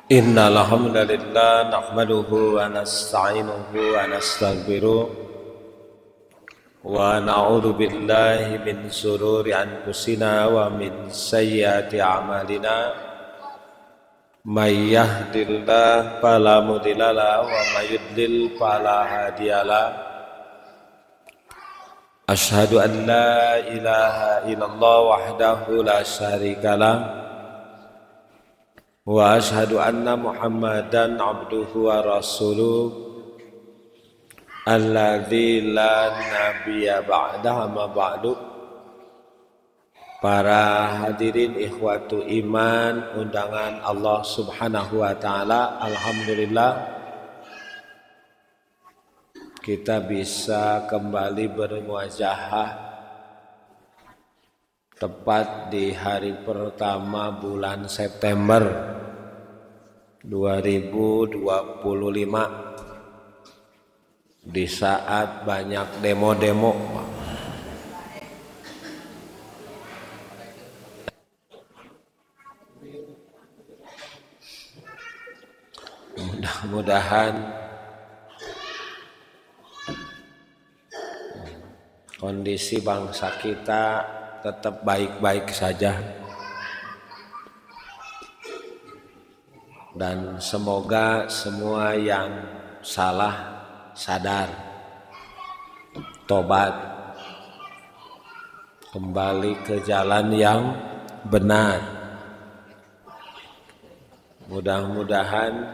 Innal hamdalillah nahmaduhu wa nasta'inuhu wa nastaghfiruh wa na'udzu billahi min shururi anfusina wa min sayyiati a'malina may yahdihillahu fala mudhillalah wa may yudlil fala hadiyalah asyhadu an la ilaha illallah wahdahu la syarikalah wa asyhadu anna Muhammadan abduhu wa rasuluh alladzi la nabiyya ba'dahu ma ba'du. Para hadirin ikhwatu iman undangan Allah Subhanahu wa taala, alhamdulillah kita bisa kembali bermuajahah tepat di hari pertama bulan September 2025 di saat banyak demo-demo. Mudah-mudahan kondisi bangsa kita tetap baik-baik saja dan semoga semua yang salah sadar, tobat, kembali ke jalan yang benar. Mudah-mudahan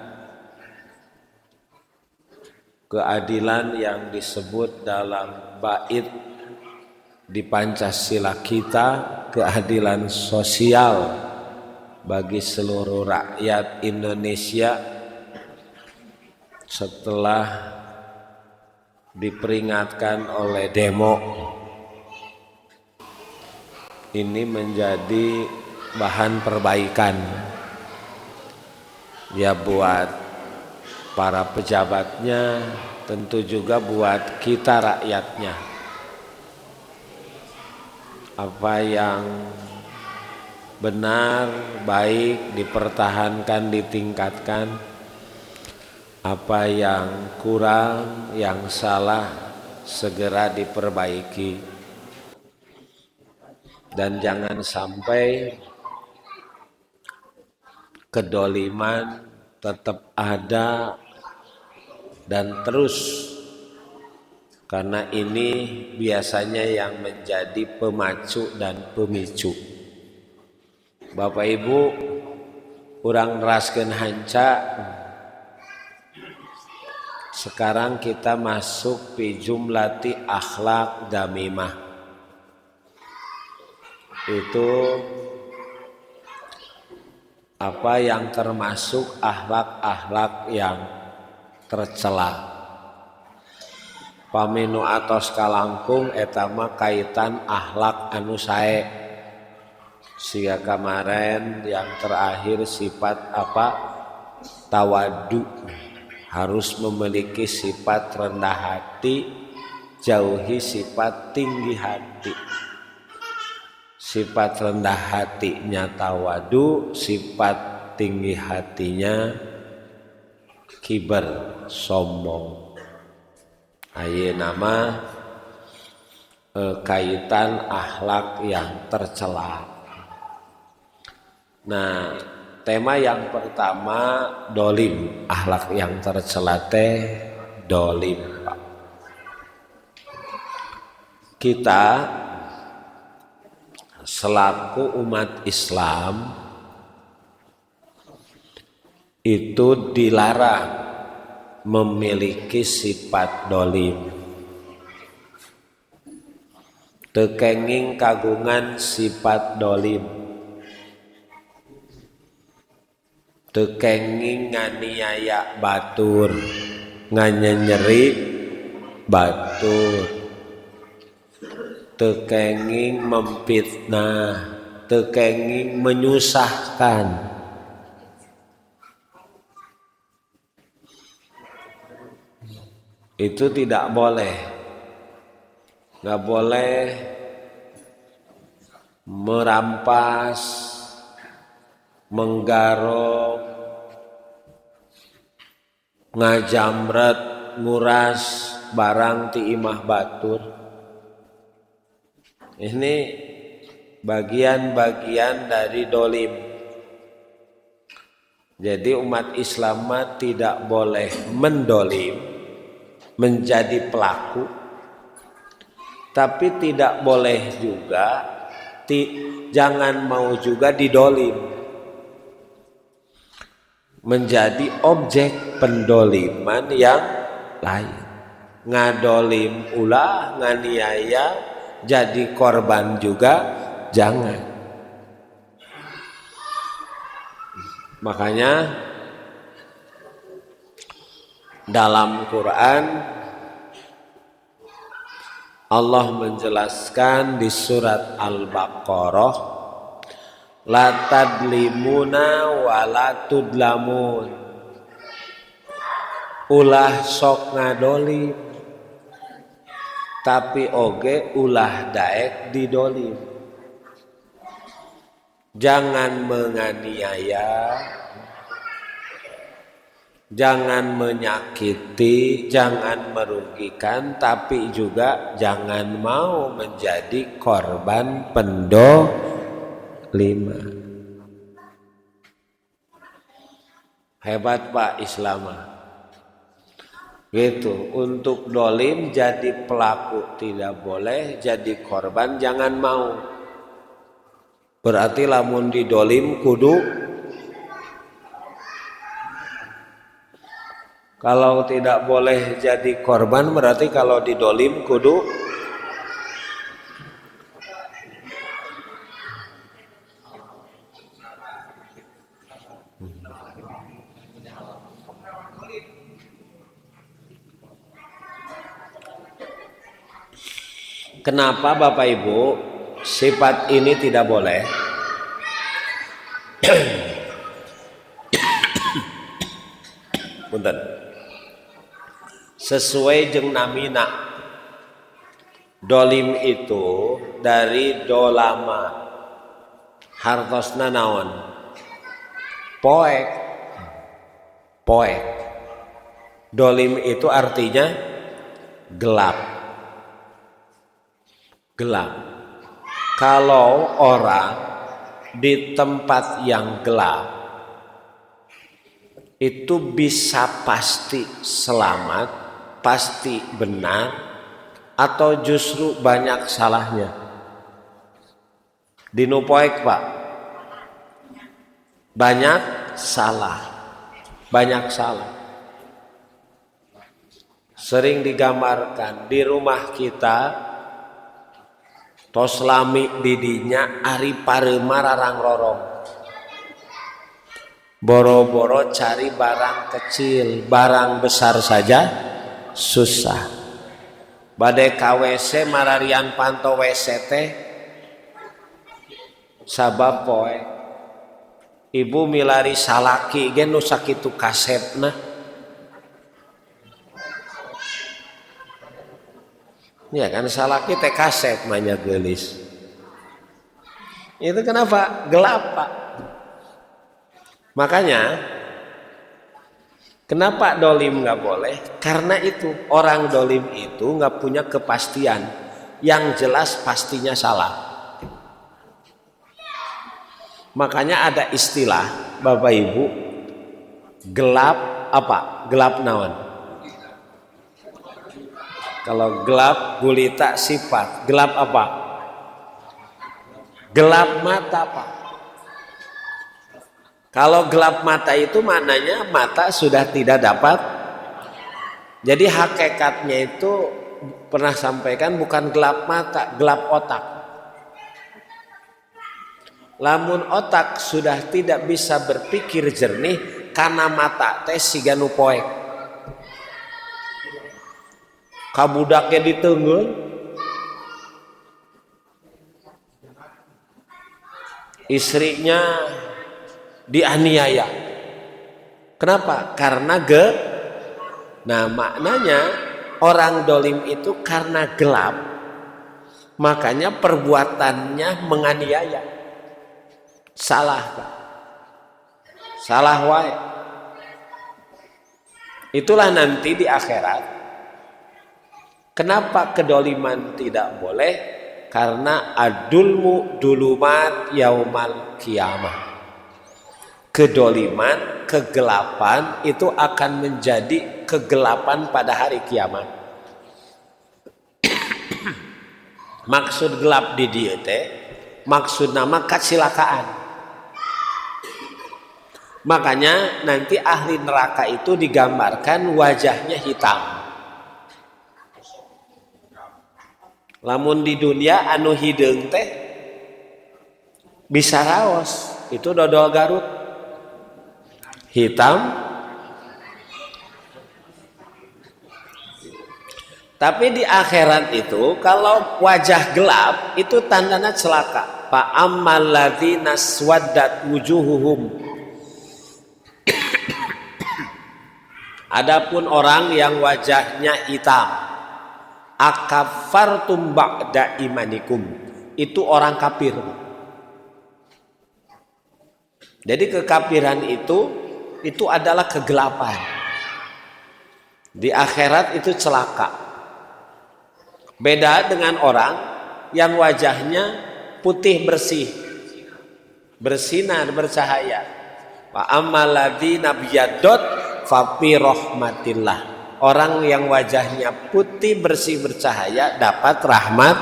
keadilan yang disebut dalam bait di Pancasila kita, keadilan sosial bagi seluruh rakyat Indonesia setelah diperingatkan oleh demo ini menjadi bahan perbaikan ya buat para pejabatnya, tentu juga buat kita rakyatnya. Apa yang benar, baik dipertahankan, ditingkatkan. Apa yang kurang, yang salah segera diperbaiki. Dan jangan sampai kedoliman tetap ada dan terus, karena ini biasanya yang menjadi pemacu dan pemicu. Bapak Ibu, urang neraskeun hanca. Sekarang kita masuk fi jumlati akhlak damimah. Itu apa yang termasuk akhlak-akhlak yang tercela. Paminu atos kalangkung etama kaitan akhlak anu sae. Sia kemarin yang terakhir sifat apa? Tawadu. Harus memiliki sifat rendah hati, jauhi sifat tinggi hati. Sifat rendah hatinya tawadu, sifat tinggi hatinya kiber, sombong. Ayeuna nama kaitan akhlak yang tercela. Nah, tema yang pertama dolim, akhlak yang tercela teh dolim. Kita selaku umat Islam itu dilarang memiliki sifat dolim. Teu kenging kagungan sifat dolim. Teu kenging nganiaya batur, nganyenyeri batur. Teu kenging memfitnah, teu kenging menyusahkan. Itu tidak boleh. Nggak boleh merampas, menggarong, ngajamret nguras barang ti imah batur. Ini bagian-bagian dari dolim. Jadi umat Islam tidak boleh mendolim, menjadi pelaku, tapi tidak boleh juga jangan mau juga didolim, menjadi objek pendoliman yang lain. Ngadolim ulah, nganiaya, jadi korban juga jangan. Makanya dalam Quran Allah menjelaskan di surat Al-Baqarah, la tadlimuna wa la tudlamun, ulah sok ngadolim tapi oge ulah daek didolim. Jangan menganiaya, jangan menyakiti, jangan merugikan, tapi juga jangan mau menjadi korban pendoliman. Hebat Pak Islam. Gitu, untuk dolim jadi pelaku tidak boleh, jadi korban jangan mau. Berarti lamun didolim kudu, kalau tidak boleh jadi korban berarti kalau didolim kudu Kenapa Bapak Ibu sifat ini tidak boleh? Punten. Sesuai jeung namina, dolim itu dari dolama, hartosna naon? Poek. Dolim itu artinya gelap. Kalau orang di tempat yang gelap itu bisa pasti selamat, pasti benar, atau justru banyak salahnya. Di nupoek Pak, banyak salah. Sering digambarkan di rumah kita, tos lami didinya ari pareuma rarang rorong. Boro-boro cari barang kecil, barang besar saja susah. Bade ka WC mararian panto WC teh sabab poe. Ibu milari salaki gen nu sakitu kasepna. Ya kan salaki teh kasep manya geulis. Itu kenapa? Gelap Pak. Makanya kenapa dolim nggak boleh? Karena itu orang dolim itu nggak punya kepastian. Yang jelas pastinya salah. Makanya ada istilah Bapak Ibu, gelap apa? Gelap naon? Kalau gelap gulita sifat, gelap apa? Gelap mata Pak. Kalau gelap mata itu maknanya mata sudah tidak dapat. Jadi hakikatnya itu pernah sampaikan bukan gelap mata, gelap otak. Lamun otak sudah tidak bisa berpikir jernih karena mata teh siga nu poek. Kabudaknya diteungeun, istrinya dianiaya. Kenapa? Karena Nah maknanya orang dolim itu karena gelap, makanya perbuatannya menganiaya. Salah Pak. Salah wae. Itulah nanti di akhirat. Kenapa kedoliman tidak boleh? Karena adulmu dulumat yaumal kiamah. Kedoliman, kegelapan itu akan menjadi kegelapan pada hari kiamat. Maksud gelap di dieu teh, maksud nama kecelakaan. Makanya nanti ahli neraka itu digambarkan wajahnya hitam. Lamun di dunia anu hideung teh bisa raos, itu dodol Garut. Hitam. Tapi di akhirat itu kalau wajah gelap itu tandanya celaka. Fa ammal ladzina swaddat wujuhuhum. Adapun orang yang wajahnya hitam, akafartum ba'da imanikum, itu orang kafir. Jadi kekafiran itu adalah kegelapan. Di akhirat itu celaka. Beda dengan orang yang wajahnya putih bersih, bersinar, bercahaya. Wa ammal ladzina biyaddot fa fi rahmatillah. Orang yang wajahnya putih bersih bercahaya dapat rahmat.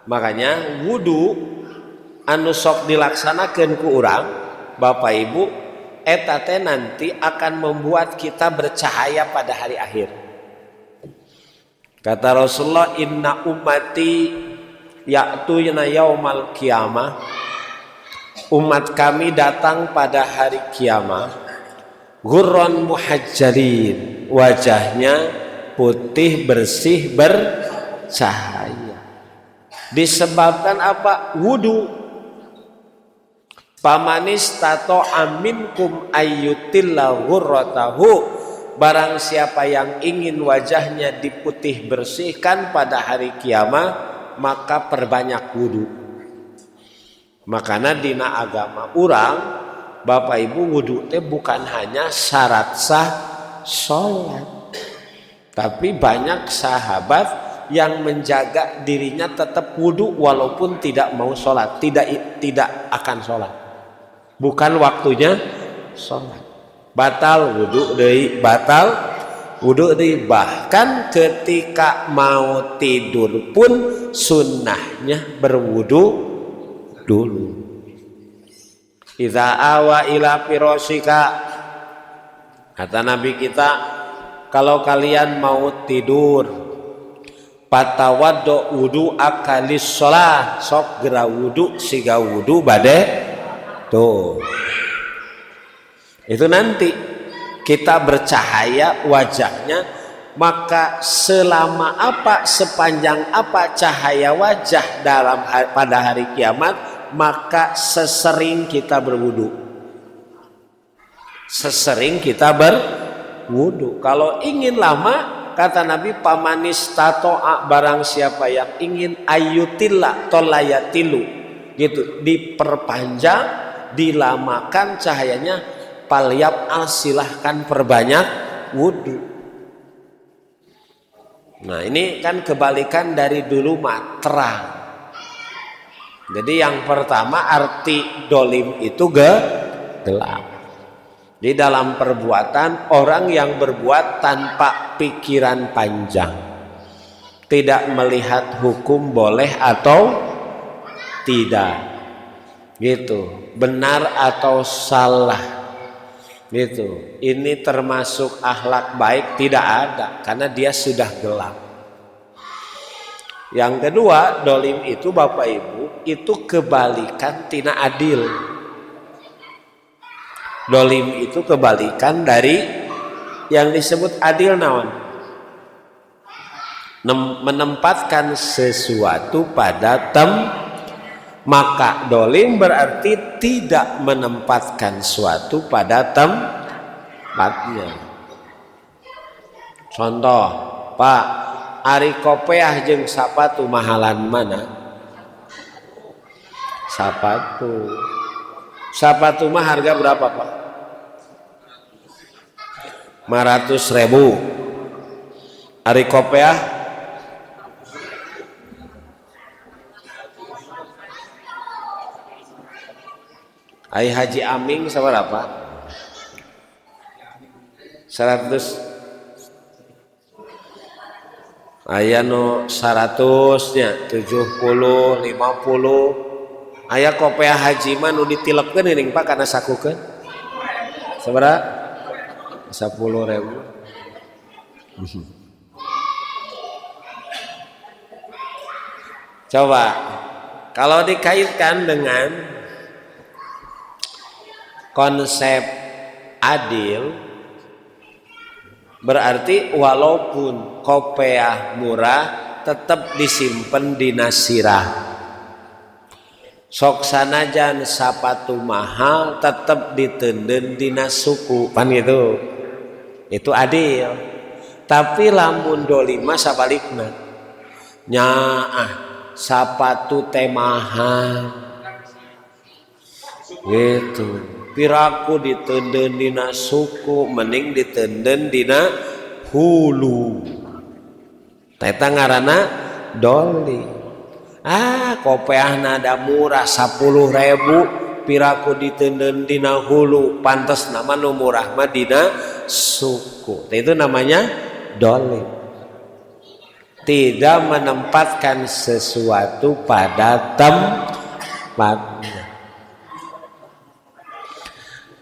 Makanya wudu anu sok dilaksanakeun ku urang, Bapak Ibu, eta teh nanti akan membuat kita bercahaya pada hari akhir. Kata Rasulullah, inna ummati ya'tuna yaumal qiyamah. Umat kami datang pada hari kiamat. Ghurran muhajjalin, wajahnya putih bersih bercahaya. Disebabkan apa? Wudu. Pamanis tato aminkum ayyutilla ghurratahu. Barang siapa yang ingin wajahnya diputih bersihkan pada hari kiamat, maka perbanyak wudu. Makanya dina agama urang, Bapak Ibu, wudu teh bukan hanya syarat sah sholat, tapi banyak sahabat yang menjaga dirinya tetap wudu walaupun tidak mau sholat, tidak akan sholat, bukan waktunya sholat. Batal wudu deui, batal wudu deui. Bahkan ketika mau tidur pun sunnahnya berwudu dulu. Idza awa ila firashika, kata Nabi kita, kalau kalian mau tidur, patawaddo wudu akalis sholat, sok gera wudu siga wudu bade tuh. Itu nanti kita bercahaya wajahnya, maka selama apa, sepanjang apa cahaya wajah pada hari kiamat, maka sesering kita berwudu. Sesering kita berwudu. Kalau ingin lama, kata Nabi, pamanis tato'a, barang siapa yang ingin ayutillah tolayatilu, gitu, diperpanjang, dilamakan cahayanya, palyap al, silahkan perbanyak wudu. Nah ini kan kebalikan dari dulu mah terang. Jadi yang pertama arti dolim itu gelap. Di dalam perbuatan, orang yang berbuat tanpa pikiran panjang, tidak melihat hukum boleh atau tidak, gitu, benar atau salah, gitu. Ini termasuk akhlak baik? Tidak ada, karena dia sudah gelap. Yang kedua, dolim itu Bapak Ibu, itu kebalikan tina adil. Dolim itu kebalikan dari yang disebut adil naon? Menempatkan sesuatu pada maka dolim berarti tidak menempatkan suatu pada tempatnya. Contoh, Pak, ari kopiah jeung sapatu mahalan mana? Sapatu mah harga berapa, Pak? 500.000. Ari kopiah ai Haji Aming sabarapa? 100. Aya nu 100 nya 70 50. Aya kopiah haji mah nu ditilepkeun geuning Pak kana sakukeun. Sabaraha? 10.000. Coba kalau dikaitkan dengan konsep adil, berarti walaupun kopiah murah tetap disimpen di nasirah. Sok sanajan sapatu mahal tetap ditenden dina suku, pan gitu. Itu adil. Tapi lamun dolima sabalikna. Nyaah sapatu teh mahal. Gitu. Piraku ditenden dina suku, mending ditenden dina hulu. Eta ngaranna doli. Kopiah nada murah 10.000, piraku ditenden dina hulu, pantes nama nu murah mah dina suku. Itu namanya doli. Tidak menempatkan sesuatu pada tempatnya.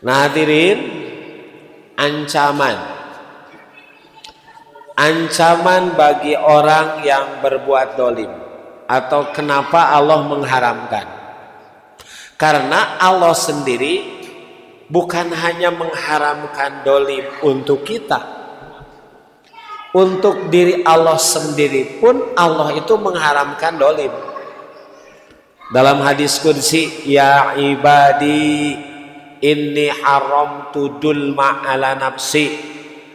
Nah hadirin, ancaman bagi orang yang berbuat dolim, atau kenapa Allah mengharamkan? Karena Allah sendiri bukan hanya mengharamkan dolim untuk kita, untuk diri Allah sendiri pun Allah itu mengharamkan dolim. Dalam hadis qudsi, ya ibadi inni haramtu dulma ala nafsi,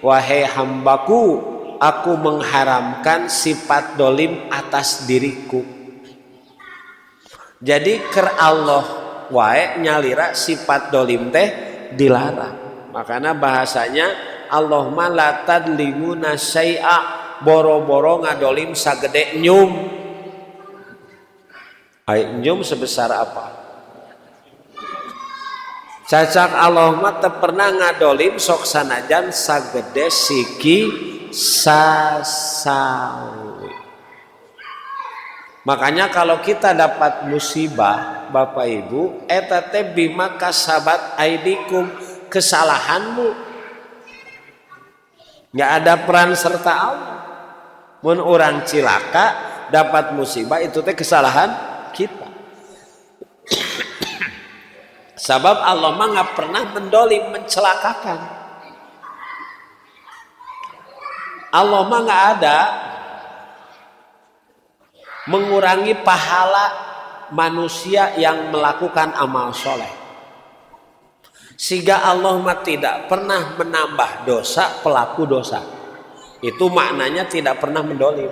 wahai hambaku, aku mengharamkan sifat dolim atas diriku. Jadi ker Allah wae nyalira sifat dolim teh dilarang. Makanya bahasanya Allah ma la tadlimuna syai'a, boro-boro ngadolim sagede nyum. Ai nyum sebesar apa? Cacak Allah mah teu pernah ngadolim sok sanajan sagede siki sasawi. Makanya kalau kita dapat musibah Bapak Ibu, eta teh bima kasabat aidikum, kesalahanmu. Enggak ada peran serta Allah. Mun orang cilaka dapat musibah itu teh kesalahan kita. Sebab Allah mah nggak pernah mendolim, mencelakakan. Allah mah nggak ada mengurangi pahala manusia yang melakukan amal soleh. Sehingga Allah mah tidak pernah menambah dosa pelaku dosa. Itu maknanya tidak pernah mendolim.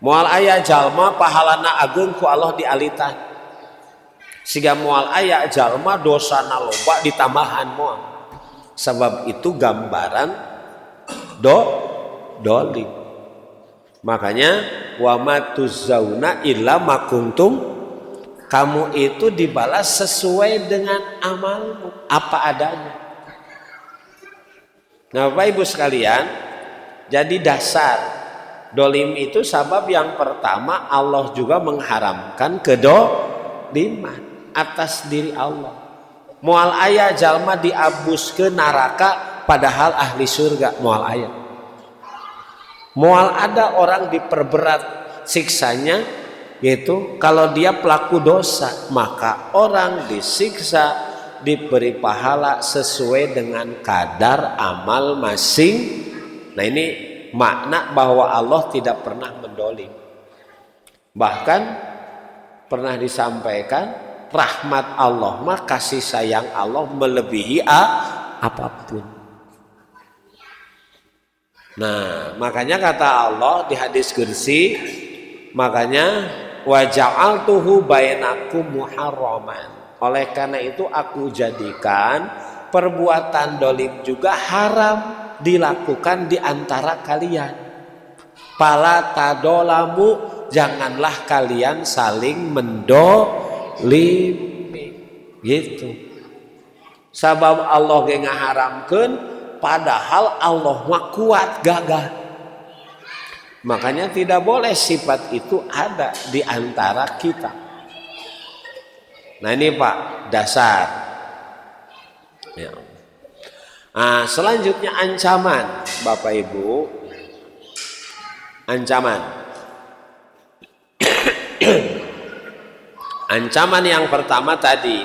Moal aya jalma pahalana ageung ku Allah dialitan. Siga moal aya jalma dosana loba ditambahan moal. Sebab itu gambaran dolim. Makanya wa ma tuzzauna illa ma kuntum, kamu itu dibalas sesuai dengan amalmu, apa adanya. Nah Bapak Ibu sekalian, jadi dasar dolim itu sebab yang pertama Allah juga mengharamkan kedoliman atas diri Allah. Moal aya jalma diabus ke neraka padahal ahli surga, moal aya. Moal ada orang diperberat siksanya, yaitu kalau dia pelaku dosa, maka orang disiksa diberi pahala sesuai dengan kadar amal masing. Nah ini makna bahwa Allah tidak pernah mendolim. Bahkan pernah disampaikan, rahmat Allah mah, kasih sayang Allah melebihi apapun. Nah makanya kata Allah di hadis qudsi, makanya wa ja'altuhu bainakum muharraman, oleh karena itu aku jadikan perbuatan dolim juga haram dilakukan di antara kalian. Pala tadolamu, janganlah kalian saling mendolimi. Gitu. Sabab Allah ge ngaharamkeun, padahal Allah mah kuat gagah. Makanya tidak boleh sifat itu ada di antara kita. Nah ini Pak dasar. Ya. Nah, selanjutnya ancaman, Bapak Ibu. Ancaman. Ancaman yang pertama tadi,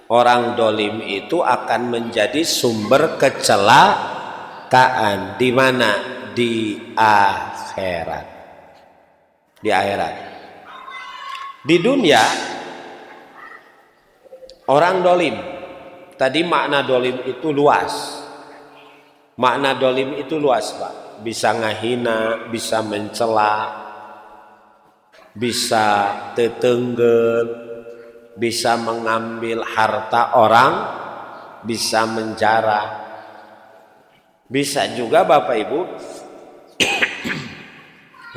orang dolim itu akan menjadi sumber kecelakaan. Di mana? Di akhirat. Di akhirat. Di dunia orang dolim. Tadi makna dolim itu luas. Makna dolim itu luas Pak. Bisa ngahina, bisa mencela, bisa tetenggeul, bisa mengambil harta orang, bisa menjara. Bisa juga Bapak Ibu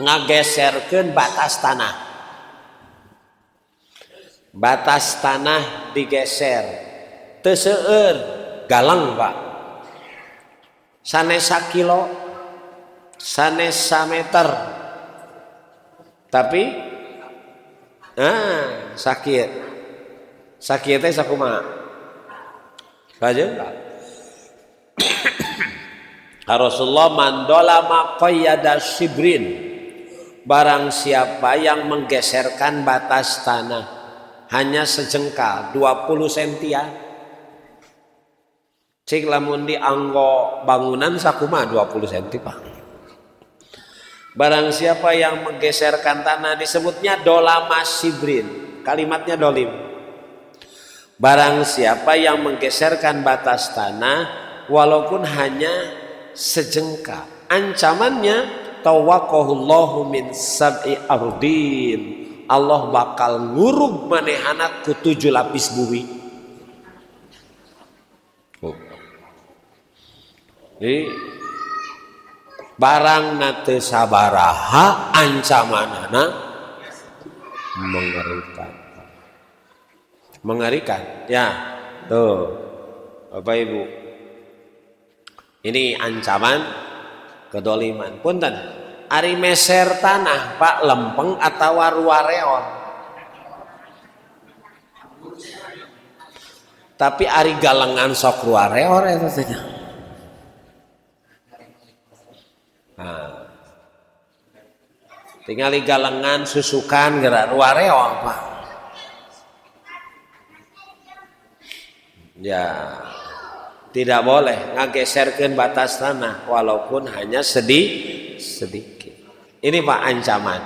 ngageserkeun batas tanah. Batas tanah digeser. Teu seueur galang Pak. Sanes sakilo, sanes sameter. Tapi sakit. Sakit teh sakumaha? Kajeung enggak? Rasulullah mandolama qayyada shibrin. Barang siapa yang menggeserkan batas tanah hanya sejengkal 20 sentian. Cik lamun di anggo bangunan sakumaha 20 senti Pak. Barang siapa yang menggeserkan tanah disebutnya dolama shibrin. Kalimatnya dolim. Barang siapa yang menggeserkan batas tanah walaupun hanya sejengkal, ancamannya tawaqahullahu min sab'i ardin. Allah bakal ngurug manehana ku 7 lapis bumi. Jadi barang nate sabaraha ancamanana mengerikan. Mengerikan. Ya, tuh. Bapak Ibu. Ini ancaman kedoliman. Punten, ari meser tanah Pak lempeng atau ruareon. Tapi ari galengan sok ruareon eta teh. Nah, tinggal galengan susukan gerak ruareon Pak. Ya, tidak boleh ngageserkeun batas tanah walaupun hanya sedikit. Ini Pak ancaman.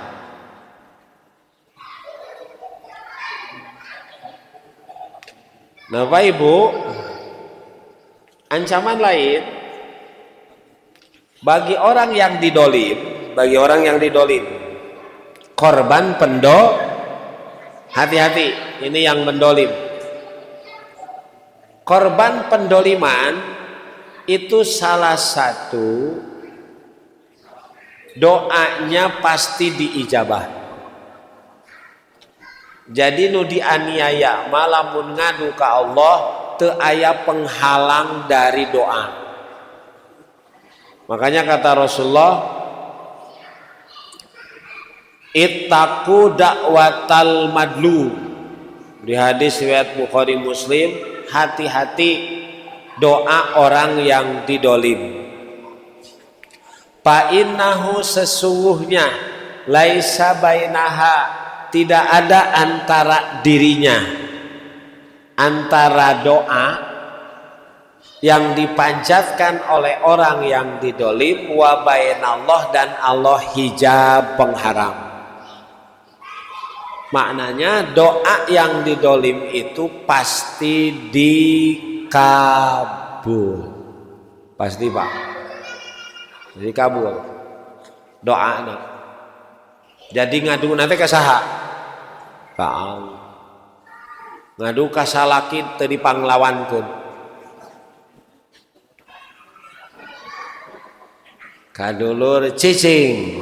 Nah Pak Ibu, ancaman lain bagi orang yang didolim, korban hati-hati, ini yang mendolim. Korban pendoliman itu salah satu doanya pasti diijabah. Jadi nu dianiaya malamun ngadu ka Allah teu aya penghalang dari doa. Makanya kata Rasulullah, ittaqu da'watal madlum. Di hadis riwayat Bukhari Muslim, hati-hati doa orang yang didolim. Fa innahu sesungguhnya laisa bainaha, tidak ada antara dirinya, antara doa yang dipanjatkan oleh orang yang didolim wa bainallah dan Allah hijab penghalang. Maknanya doa yang didolim itu pasti dikabul. Pasti Pak. Dikabul. Doanya. Jadi ngadu nanti ke saha? Ka Allah. Ngadu ka salaki teu dipanglawankeun. kadulur cicing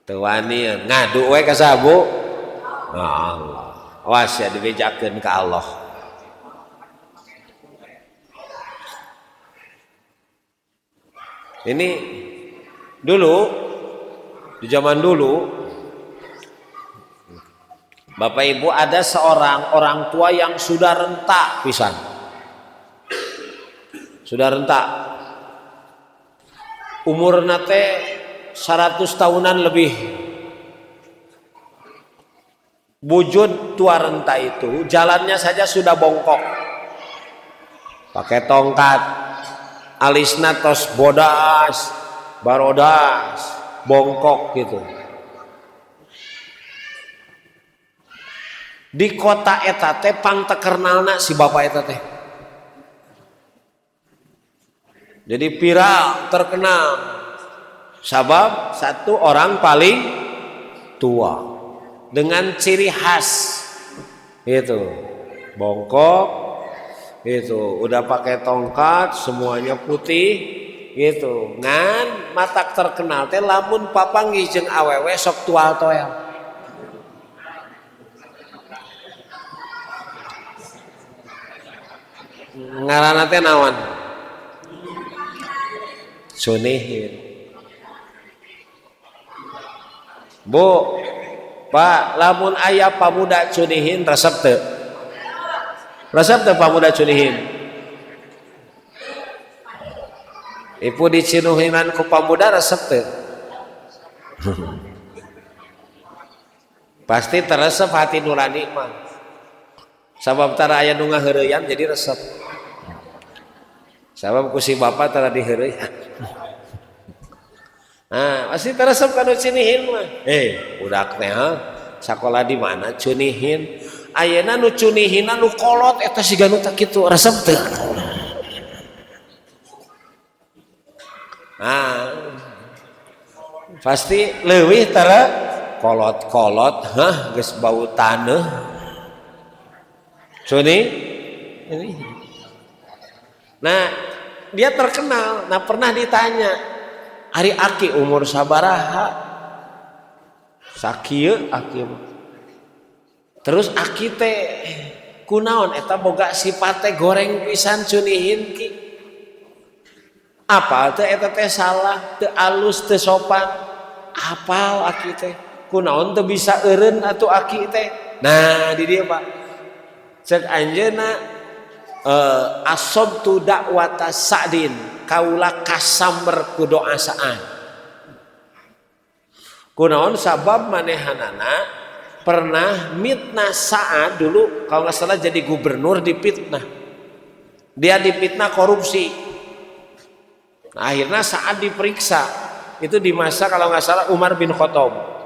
tuani ngadu we ka sabu Allah awas ya dibejakeun ka Allah. Ini dulu di zaman dulu Bapak Ibu ada seorang orang tua yang sudah rentak pisan. Sudah rentak. Umur nate 100 tahunan lebih. Wujud tua renta itu jalannya saja sudah bongkok. Pakai tongkat, alisna tos bodas, barodas, bongkok gitu. Di kota eta teh pang tekernalna si bapak eta teh. Jadi viral, terkenal. Sabab satu orang paling tua dengan ciri khas itu bongkok, itu udah pakai tongkat, semuanya putih, gitu. Ngan matak terkenal teh lamun papanggih jeung awewe sok tual toel. Ngaranna teh naon? Cunihin. Bu, Pak, lamun aya pamuda cunihin resep teu? Resep teu pamuda cunihin? Ibu dicinuhinan ku pamuda resep teu? Pasti teresep hati nurani mah. Sabab tara aya nu ngaheureuyang jadi resep. Sabab ku si bapak tara diheureuyang. Nah, pasti teresep kanu cunihin mah. Budak teh sakola di mana cunihin? Ayeuna nu cunihinna nu kolot eta siga nu tah kitu resep teu. Nah, pasti leuwih tara kolot-kolot, geus bau taneuh. Cuni ini. Nah, dia terkenal. Nah, pernah ditanya, ari aki umur sabaraha? Sakieu aki. Terus aki teh kunaon eta boga sifat teh goreng pisan cunihin ki. Apal teh eta teh salah, teu alus, teu sopan. Apal aki teh. Kunaon teu bisa eureun atuh aki teh. Nah, di dieu Pak. Cek anjeuna asobtu dakwata Sa'din kaula kasamber ku doa Sa'ad. Kunaon sabab manehanana pernah mitnah Sa'ad dulu kalau nggak salah jadi gubernur dipitnah. Dia dipitnah korupsi. Nah, akhirnya Sa'ad diperiksa. Itu di masa kalau nggak salah Umar bin Khattab.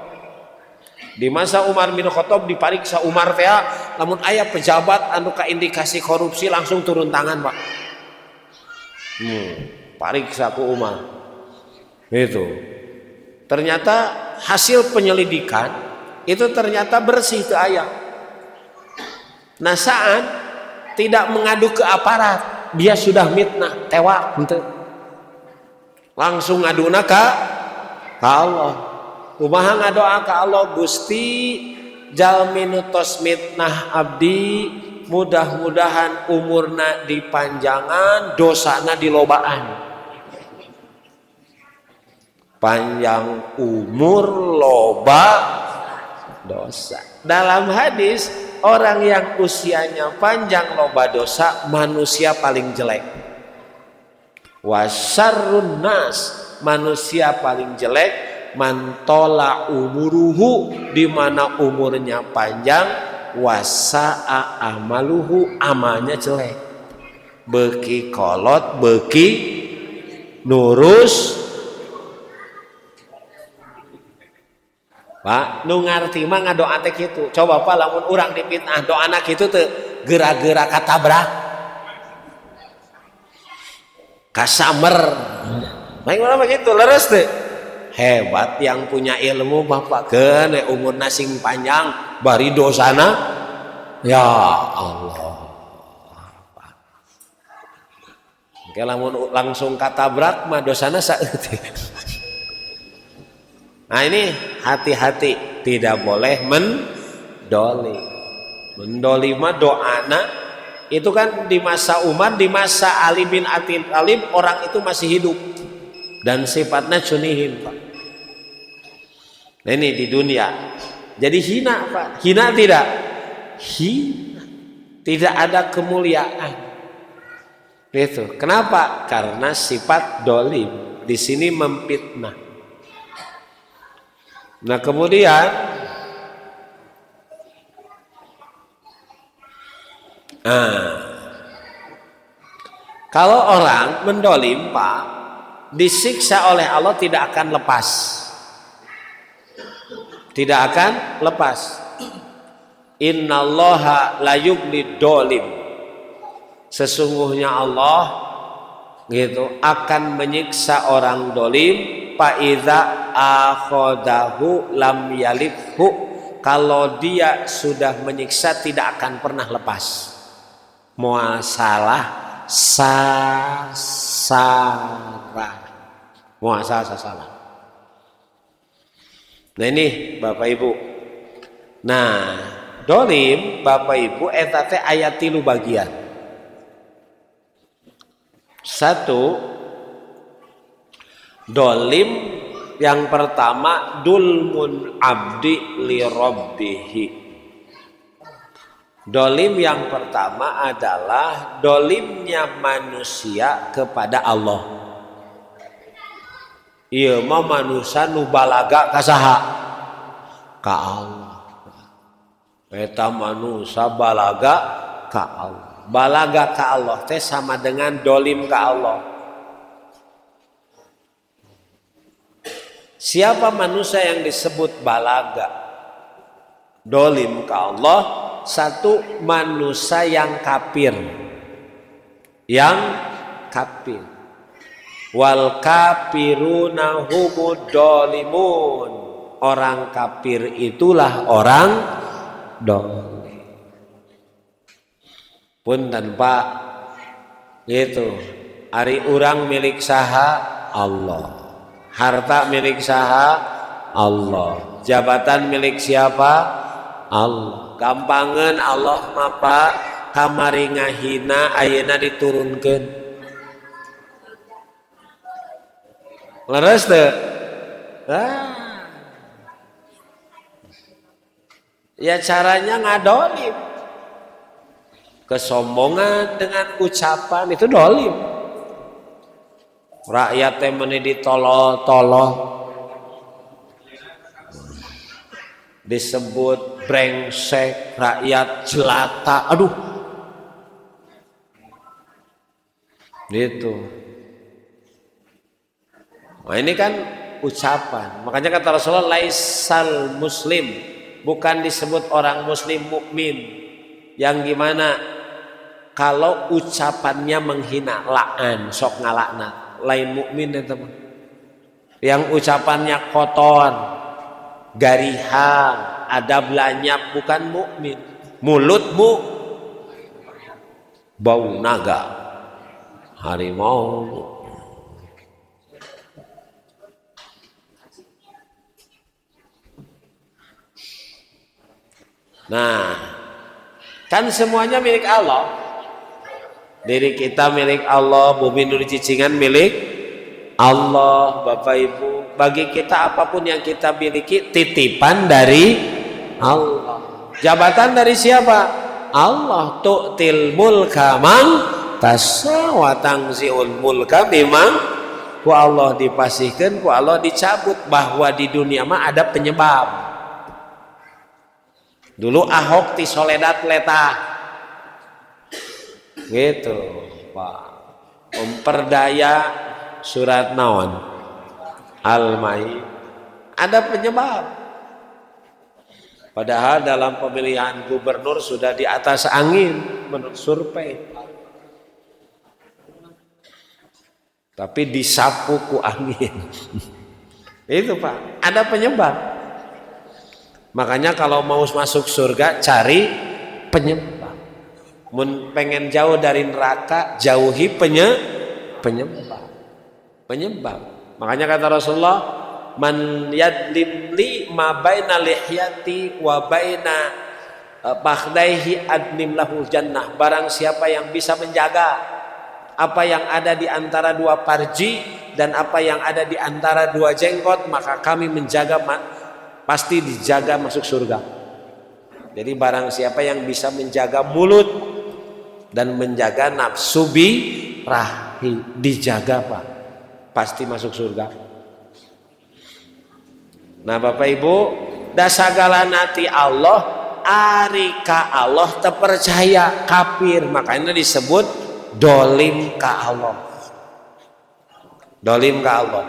Di masa Umar bin Khattab dipariksa Umar teh lamun aya pejabat anu kaindikasi korupsi langsung turun tangan Pak. Pariksa ku Umar. Itu. Ternyata hasil penyelidikan itu ternyata bersih teu aya. Nah, Sa'ad tidak mengadu ke aparat, dia sudah mitnah, tewak henteu. Langsung ngaduna ka Allah. Kumaha ngadoa ka Allah, Gusti jalmi nu tos mitnah abdi mudah-mudahan umurna dipanjangan, dosana dilobaan. Panjang umur loba dosa. Dalam hadis orang yang usianya panjang loba dosa manusia paling jelek. Wasyarrun nas, manusia paling jelek mantola umuruhu, di mana umurnya panjang, wasa'a amaluhu, amalnya jelek. Beki kolot, beki nurus. Pak, nu ngarti mah ngadoa teh kitu. Coba Pak lamun urang dipitnah doana kitu teu geura-geura katabrak. Kasamer. Main urang begitu leres teh. Hebat yang punya ilmu Bapak keun umurna sing panjang bari dosana ya Allah. Kalau langsung katabrak mah dosana saeutik. Nah ini hati-hati, tidak boleh mendolim. Mendolim mah doana itu kan di masa Umar, di masa Ali bin Abi Thalib orang itu masih hidup dan sifatnya cunihim Pak. Nah ini di dunia. Jadi hina Pak, hina tidak? Hina. Tidak ada kemuliaan. Itu. Kenapa? Karena sifat dolim di sini memfitnah. Nah kemudian kalau orang mendolim Pak, disiksa oleh Allah tidak akan lepas. Tidak akan lepas. Innallaha la yughlid dolim. Sesungguhnya Allah gitu akan menyiksa orang dolim. Fa'idza akhodahu lam yalifhu. Kalau dia sudah menyiksa tidak akan pernah lepas. Muasalah sasara. Muasalah sasara. Nah ini Bapak Ibu. Nah dolim Bapak Ibu eta teh aya 3 bagian. Satu, dolim yang pertama dulmun abdi li rabbihi. Dolim yang pertama adalah dolimnya manusia kepada Allah. Iya mah manusia nu balaga ka saha? Ka Allah. Eta manusia balaga ka Allah. Balaga ka Allah teh sama dengan dolim ka Allah. Siapa manusia yang disebut balaga dolim ka Allah? Satu, manusia yang kafir. Yang kafir. Wal kafiruna humud dolimun. Orang kafir itulah orang dolim. Punten Pak, gitu. Ari urang milik saha? Allah. Harta milik saha? Allah. Jabatan milik siapa? Allah. Gampangan Allah mah Pak, kamari ngahina ayeuna diturunkeun. Leres teu? Ya caranya ngadolim. Kesombongan dengan ucapan itu dolim. Rakyat teh meuni ditolol-tolol, disebut brengsek, rakyat jelata, aduh, gitu. Nah ini kan ucapan. Makanya kata Rasulullah, laisal muslim, bukan disebut orang muslim mukmin. Yang gimana? Kalau ucapannya menghina, la'an, sok ngalaknat, lain mukmin itu. Yang ucapannya kotor, garihang, adab lanyap, bukan mukmin. Mulutmu bau naga, harimau. Nah, kan semuanya milik Allah. Diri kita milik Allah, bumi nu cicingan milik Allah, Bapak Ibu. Bagi kita apapun yang kita miliki titipan dari Allah. Jabatan dari siapa? Allah. Tu'til mulka man tasya wa tanzi'ul mulka mimman ku Allah dipasihkan, ku Allah dicabut. Bahwa di dunia mah ada penyebab. Dulu Ahok ti Soledad letah. Gitu Pak. Memperdaya surat naon Al-Ma'idah. Ada penyebab. Padahal dalam pemilihan gubernur sudah di atas angin menurut survei. Tapi disapu ku angin. Itu Pak, ada penyebab. Makanya kalau mau masuk surga cari penyebab. Mun pengen jauh dari neraka, jauhi penyembah. Makanya kata Rasulullah, man yadlim li ma baina lihyati wa baina fakhdaihi adnim lahu jannah. Barang siapa yang bisa menjaga apa yang ada di antara dua parji dan apa yang ada di antara dua jenggot, maka kami menjaga, pasti dijaga masuk surga. Jadi barang siapa yang bisa menjaga mulut dan menjaga nafsu birahi, dijaga Pak, pasti masuk surga. Nah Bapak Ibu, dasagala nati Allah, arika Allah terpercaya kafir, makanya disebut dolim ka Allah. Dolim ka Allah.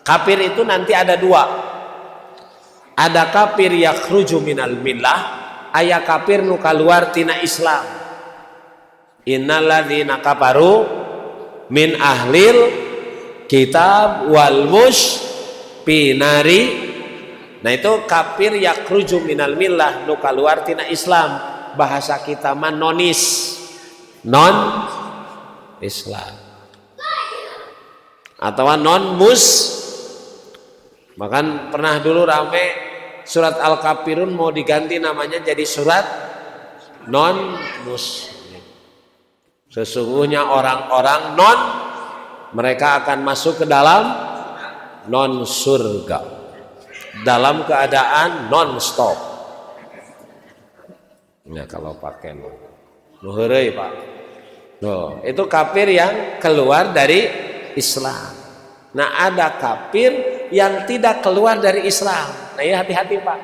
Kafir itu nanti ada dua. Ada kafir yakhruju minal millah, aya kafir nu kaluar tina Islam. Innalladzina kafaru min ahlil kitab wal mushfinari. Nah itu kafir yakhruju minal millah nu kaluar tina Islam. Bahasa kita mah nonis, non Islam atau non mus. Bahkan pernah dulu rame surat Al-Kafirun mau diganti namanya jadi surat non muslim. Sesungguhnya orang-orang non, mereka akan masuk ke dalam non surga dalam keadaan non stop. Ya kalau pakai nuhureuy Pak. Loh, itu kafir yang keluar dari Islam. Nah, ada kafir yang tidak keluar dari Islam. Nah, ya hati-hati Pak.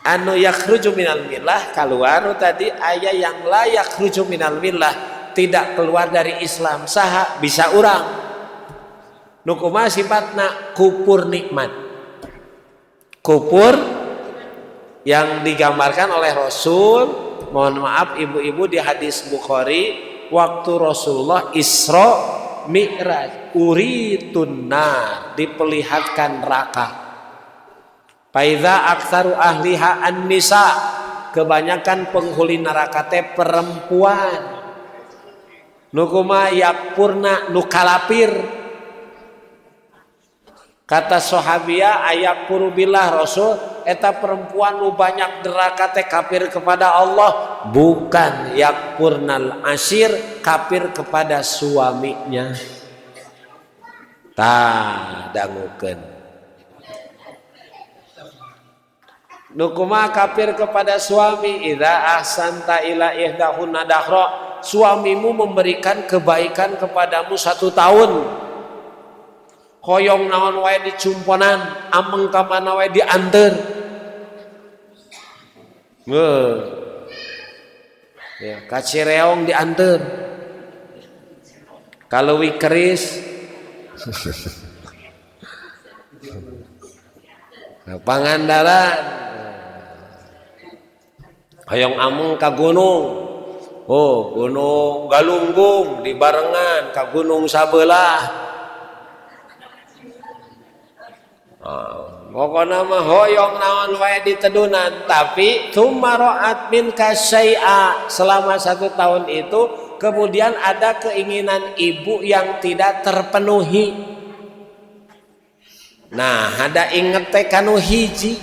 Anu yakhruju minal millah keluar tadi, aya yang la yakhruju minal millah tidak keluar dari Islam. Saha bisa urang. Nu kumaha sifatna? Kufur nikmat. Kufur yang digambarkan oleh Rasul. Mohon maaf ibu-ibu, di hadis Bukhari, waktu Rasulullah Isra Mi'raj, uritun nar, diperlihatkan neraka. Faidza aktsaru ahliha an-nisa, kebanyakan penghuni neraka teh perempuan. Nu kumaha yakpurna, nu kalapir. Kata sahabiah, ayakfuru billah, Rasul eta perempuan nu banyak neraka teh kafir kepada Allah. Bukan, yakfurnal asyir, kafir kepada suaminya. Tah dangukeun. Nu kumaha kafir kepada suami? Idza ahsanta ila ihdahunna dahra, suamimu memberikan kebaikan kepadamu 1 tahun. Hoyong naon wae dicumponan, ameng ka mana wae dianteur. Ya, ka Cireong dianteur. Ka leuwih keris. Pangandaran. Hoyong ameng ka gunung. Oh, Gunung Galunggung dibarengan ka gunung sabelah. Pokoknya mah hoyong naon wae ditedunan, tapi tumaroat min kasyai'a, selama 1 tahun itu kemudian ada keinginan ibu yang tidak terpenuhi. Nah, ada inget teh kanu hiji,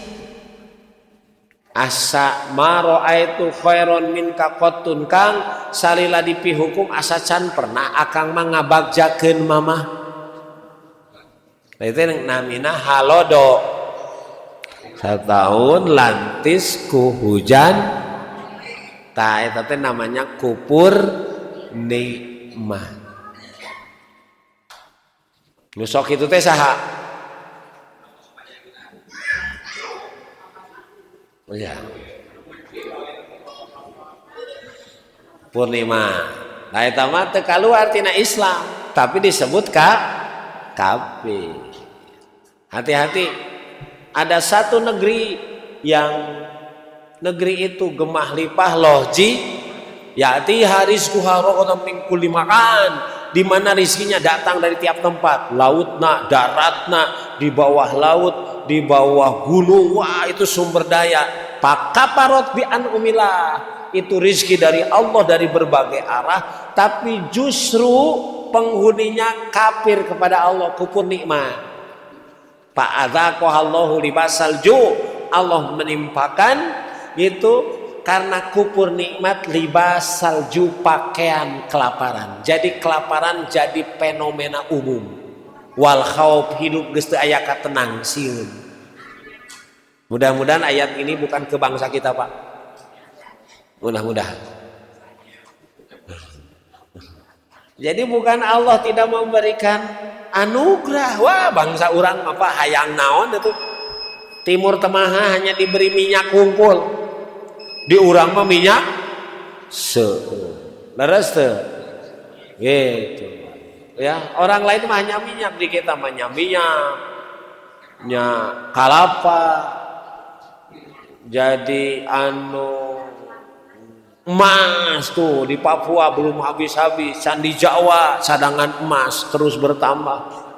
asa maroaitu khairon min kakotun kang salila dipihukum asa can pernah akang mah ngabagjakeun mamah. Itu namina halodo, 1 tahun lantis ku hujan. Tah eta teh namanya kufur nikmat. Nu sok itu teh saha? Oh ya. Purnima. Nah eta mah teu kaluar tina Islam, tapi disebut kafir. Hati-hati, ada satu negeri yang negeri itu gemah lipah loji, yati harizquha raqatan min kulli makan, di mana rizkinya datang dari tiap tempat, lautna, daratna, di bawah laut, di bawah gunung, wah itu sumber daya. Pakaparot bi an umilah, itu rizki dari Allah dari berbagai arah, tapi justru penghuninya kafir kepada Allah, kufur nikmat. Fa'adzaqahallahu libasal ju', Allah menimpakan itu karena kufur nikmat libas salju, pakaian kelaparan. Jadi kelaparan jadi fenomena umum. Wal khauf, hidup geus teu aya katenang sieun. Mudah-mudahan ayat ini bukan ke bangsa kita, Pak. Mudah-mudahan. Jadi bukan Allah tidak memberikan anugerah. Wah, bangsa urang apa hayang naon itu. Timur Temaha hanya diberi minyak kumpul. Di urang mah minyak leres teu gitu ya. Orang lain mah hanya minyak, di kita mah minyak kalapa, jadi emas tuh di Papua belum habis-habis, Candi Jawa cadangan emas terus bertambah.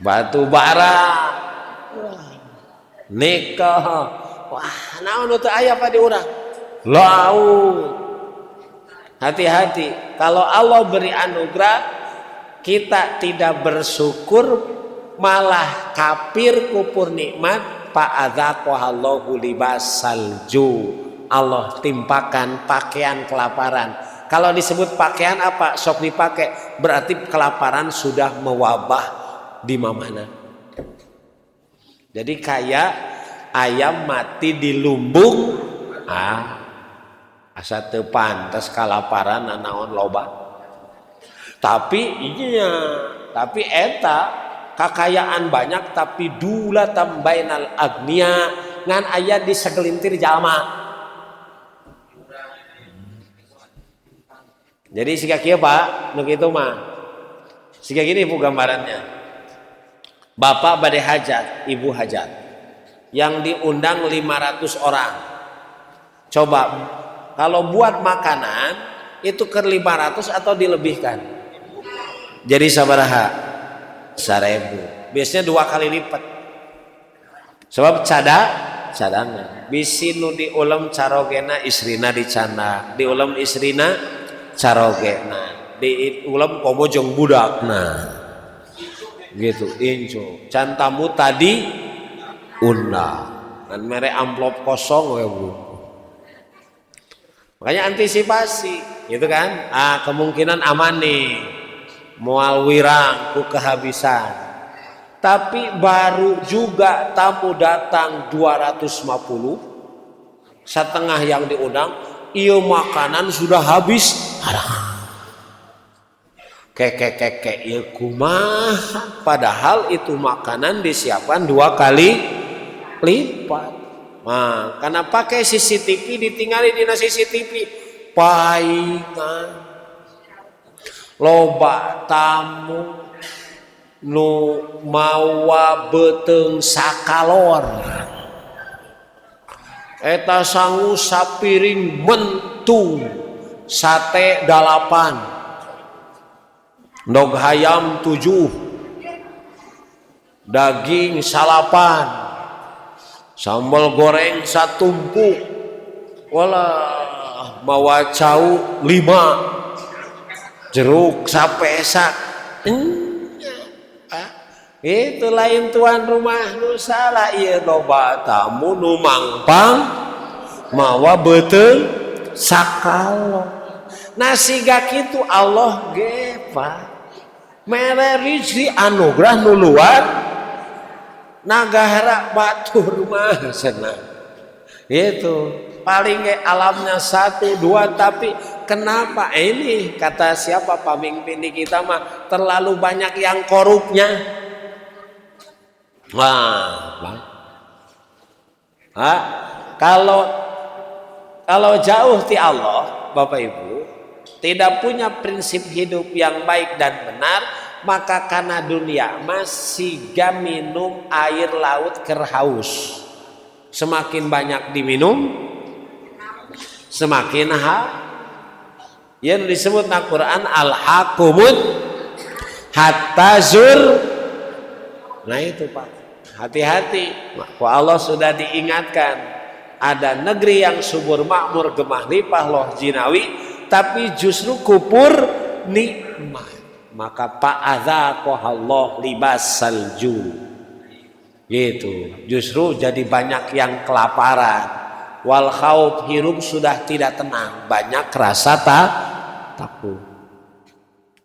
Batu bara, nikah, wah, naon teu aya pa di urang. Laut. Hati-hati, kalau Allah beri anugerah kita tidak bersyukur, malah kafir kufur nikmat. Fa'adzaqahallahu libasal ju', Allah timpakan pakaian kelaparan. Kalau disebut pakaian apa sok dipakai, berarti kelaparan sudah mewabah di mana. Jadi kayak ayam mati di lumbung, asa teu pantes kalaparan naon loba. Tapi eta kakayaan banyak tapi dulatan bainal agnia, ngan aya di segelintir jalma. Jadi siga kieu Pak, nu kitu mah. Siga gini Bu gambarannya. Bapak bade hajat, ibu hajat. Yang diundang 500 orang. Coba kalau buat makanan itu ke 500 atau dilebihkan? Jadi sabaraha? 1000. Biasanya 2 kali lipat. Sebab cadangan. Bisi nu diulam carogena istrina dicanda, diulam istrina carogena, diulam komojong budakna. Gitu inco can tamu tadi undang dan mere amplop kosong we Bu. Makanya antisipasi gitu kan, kemungkinan aman nih moal wirang ku kehabisan, tapi baru juga tamu datang 250, setengah yang diundang, iyo makanan sudah habis. Keke ya kumaha, padahal itu makanan disiapkan 2 kali lipat. Nah, karena pakai CCTV ditinggali dina CCTV paingan loba tamu nu mawa beteung sakalor eta sangu sapiring mentung sate 8, ndog hayam 7, daging 8, sambal goreng 1 tumpuk, walah mawa cau 5, jeruk sapesak. Itu lain tuan rumah nu salah, ieu loba tamu nu mangpang mawa beteung sakalor. Nasi gak itu Allah ge Pak. Mere rizki anugerah nu luar nagara batur mah senang. Itu paling alamnya 1, 2, tapi kenapa ini kata siapa pemimpin di kita mah terlalu banyak yang korupnya. Kalau jauh ti Allah Bapak Ibu, tidak punya prinsip hidup yang baik dan benar, maka karena dunia masih gak minum air laut kerhaus. Semakin banyak diminum, semakin yang disebut Al-Quran al-hakumut hatta zur Nah itu Pak, hati-hati. Allah sudah diingatkan, ada negeri yang subur makmur gemah limpah loh jinawi, tapi justru kupur nikmat. Maka fa'adzaqahallah libas salju. Gitu. Justru jadi banyak yang kelaparan. Wal khauf, hidup sudah tidak tenang, banyak rasa takut.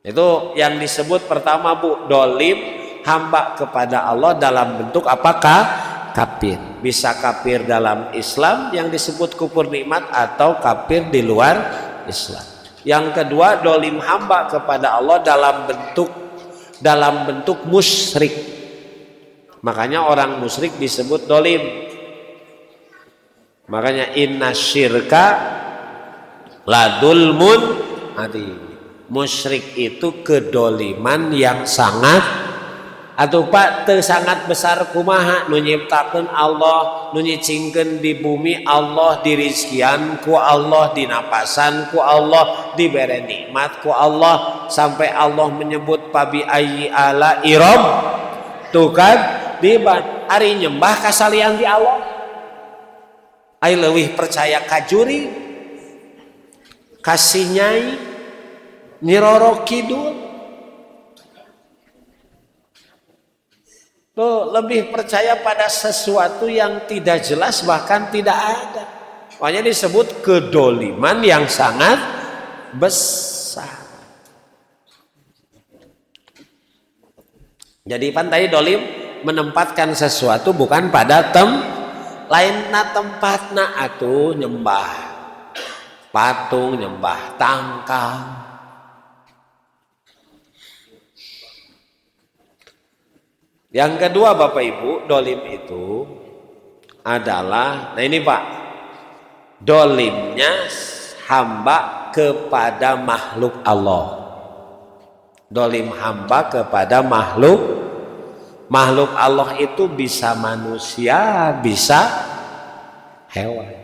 Itu yang disebut pertama Bu, dolim hamba kepada Allah dalam bentuk apakah? Kafir. Bisa kafir dalam Islam yang disebut kufur nikmat, atau kafir di luar Islam. Yang kedua, dolim hamba kepada Allah dalam bentuk musyrik. Makanya orang musyrik disebut dolim. Makanya inna syirka ladulmun adzim. Musyrik itu kedoliman yang sangat, atau Pak teu sangat besar kumaha, nu nyiptakeun Allah, nu nyicingkeun di bumi Allah, dirizkian ku Allah, dinapasan ku Allah, dibere nikmat ku Allah, sampai Allah menyebut pabi ayyi ala irob. Tuh kan di ari nyembah kasalian di Allah. Ai leuwih percaya ka juri, kasih nyai, Nyiroro Kidul. Tuh lebih percaya pada sesuatu yang tidak jelas, bahkan tidak ada. Makanya disebut kedoliman yang sangat besar. Jadi pan tadi dolim menempatkan sesuatu bukan pada lainna tempatna, atuh nyembah patung, nyembah tangkal. Yang kedua Bapak Ibu, dolim itu adalah, nah ini Pak, dolimnya hamba kepada makhluk Allah. Dolim hamba kepada makhluk Allah itu bisa manusia, bisa hewan.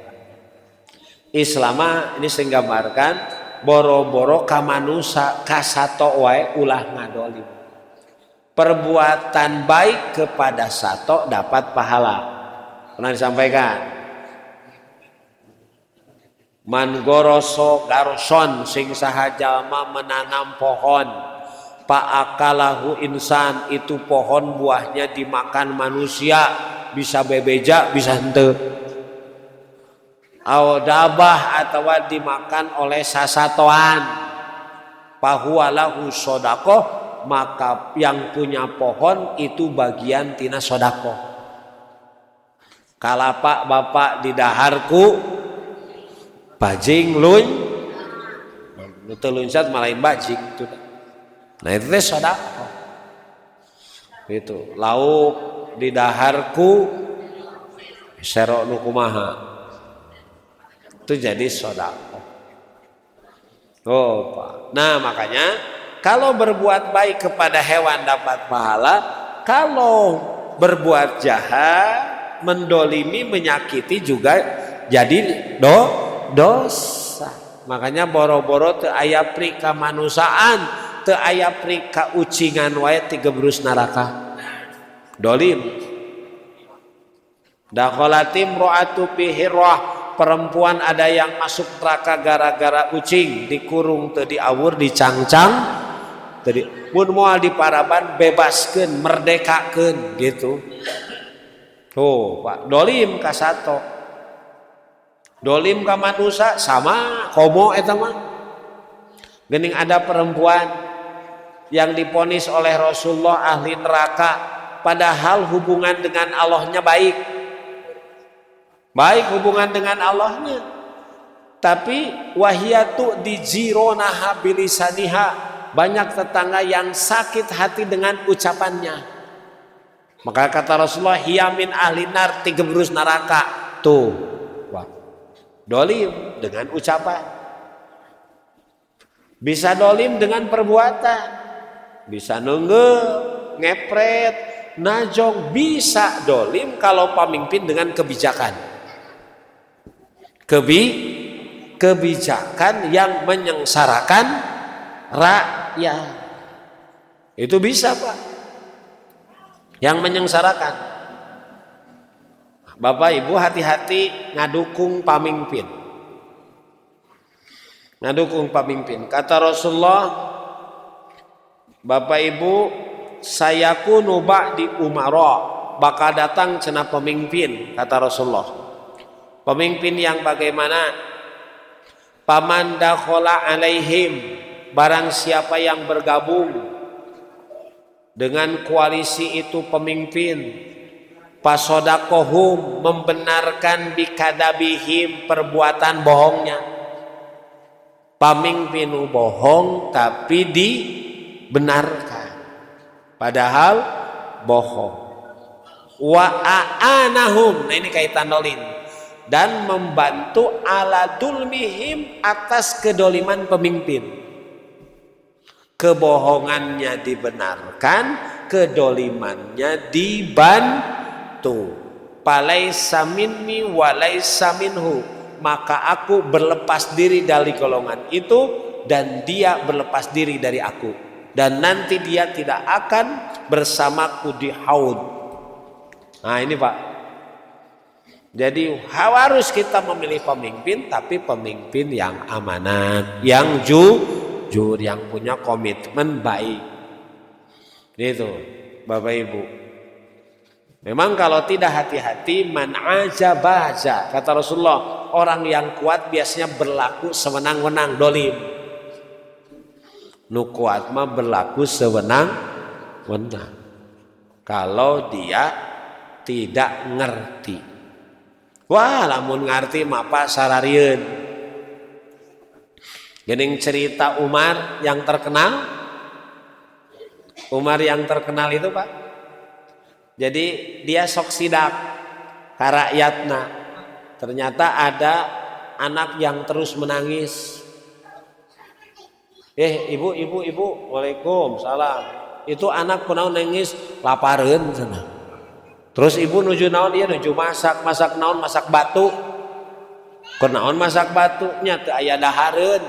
Islam ini senggambarkan boro-boro ka manusia kasato wae ulah ngadolim. Perbuatan baik kepada sato dapat pahala. Pernah disampaikan. Man goroso garson sing saha jalma menanam pohon, Pa'akalahu insan, itu pohon buahnya dimakan manusia, bisa bebeja bisa henteu. Audabah atau dimakan oleh sasatoan, pahualahu sodakoh, maka yang punya pohon itu bagian tina sodakoh. Kalapak bapak di daharku bajing luny, itu lunsat malain bajing itu. Nah itu teh sedekah. Itu lauk di daharku serok nu kumaha. Itu jadi sedekah. Oh, Pak. Nah, makanya kalau berbuat baik kepada hewan dapat pahala, kalau berbuat jahat, mendolimi, menyakiti juga jadi dosa. Makanya boro-boro teu aya pri kamanusaan, teu aya pri ka ucingan wae ti gebrus neraka. Dolim. Dakhalatim ro'atu fi hirrah, perempuan ada yang masuk neraka gara-gara ucing, dikurung teu diawur, dicangcang, teu mun moal diparaban bebaskeun, merdekakeun gitu. Tuh, Pak, dolim ka sato. Dolim ka manusia sama komo eta mah. Geuning ada perempuan yang diponis oleh Rasulullah ahli neraka, padahal hubungan dengan Allahnya baik hubungan dengan Allahnya, tapi wahiyatu dijironaha bilisaniha, banyak tetangga yang sakit hati dengan ucapannya. Maka kata Rasulullah, hiyamin ahli nar, tiga berus neraka. Tuh, wah, dolim dengan ucapan. Bisa dolim dengan perbuatan, bisa nenggel, ngepret, najong. Bisa dolim kalau pemimpin dengan kebijakan. Kebijakan yang menyengsarakan rakyat. Itu bisa, Pak. yang menyengsarakan. Bapak Ibu hati-hati ngadukung pamimpin. Ngadukung pamimpin. Kata Rasulullah, Bapak Ibu, sayakunu ba'di umara, bakal datang cenah pemimpin, kata Rasulullah. Pemimpin yang bagaimana? Paman dakhala alaihim, barang siapa yang bergabung dengan koalisi itu pemimpin, pasodakohum, membenarkan bikadabihim, perbuatan bohongnya. Pemimpin bohong tapi dibenarkan padahal bohong. Wa aanahum, nah ini kaitan dolin, dan membantu ala dulmihim, atas kedoliman pemimpin. Kebohongannya dibenarkan, kedolimannya dibantu. Palaisa minni walaisa minhu, maka aku berlepas diri dari golongan itu dan dia berlepas diri dari aku, dan nanti dia tidak akan bersamaku di haud. Nah ini Pak, jadi harus kita memilih pemimpin, tapi pemimpin yang amanat, yang jujur, yang punya komitmen baik. Itu Bapak Ibu. Memang kalau tidak hati-hati, man aja baja, kata Rasulullah, orang yang kuat biasanya berlaku sewenang-wenang, dolim. Nu kuat mah berlaku sewenang-wenang kalau dia tidak ngerti. Wah, lamun ngerti mah apa sararieun. Geuning cerita Umar yang terkenal. Umar yang terkenal itu Pak, jadi dia sok sidak ka rakyatna. Ternyata ada anak yang terus menangis. Ibu, waalaikumsalam. Itu anak kunaon nangis, lapareun cenah. Terus ibu nuju naon, dia nuju masak naon, masak batu. Kunaon masak batu nya teu aya dahareun.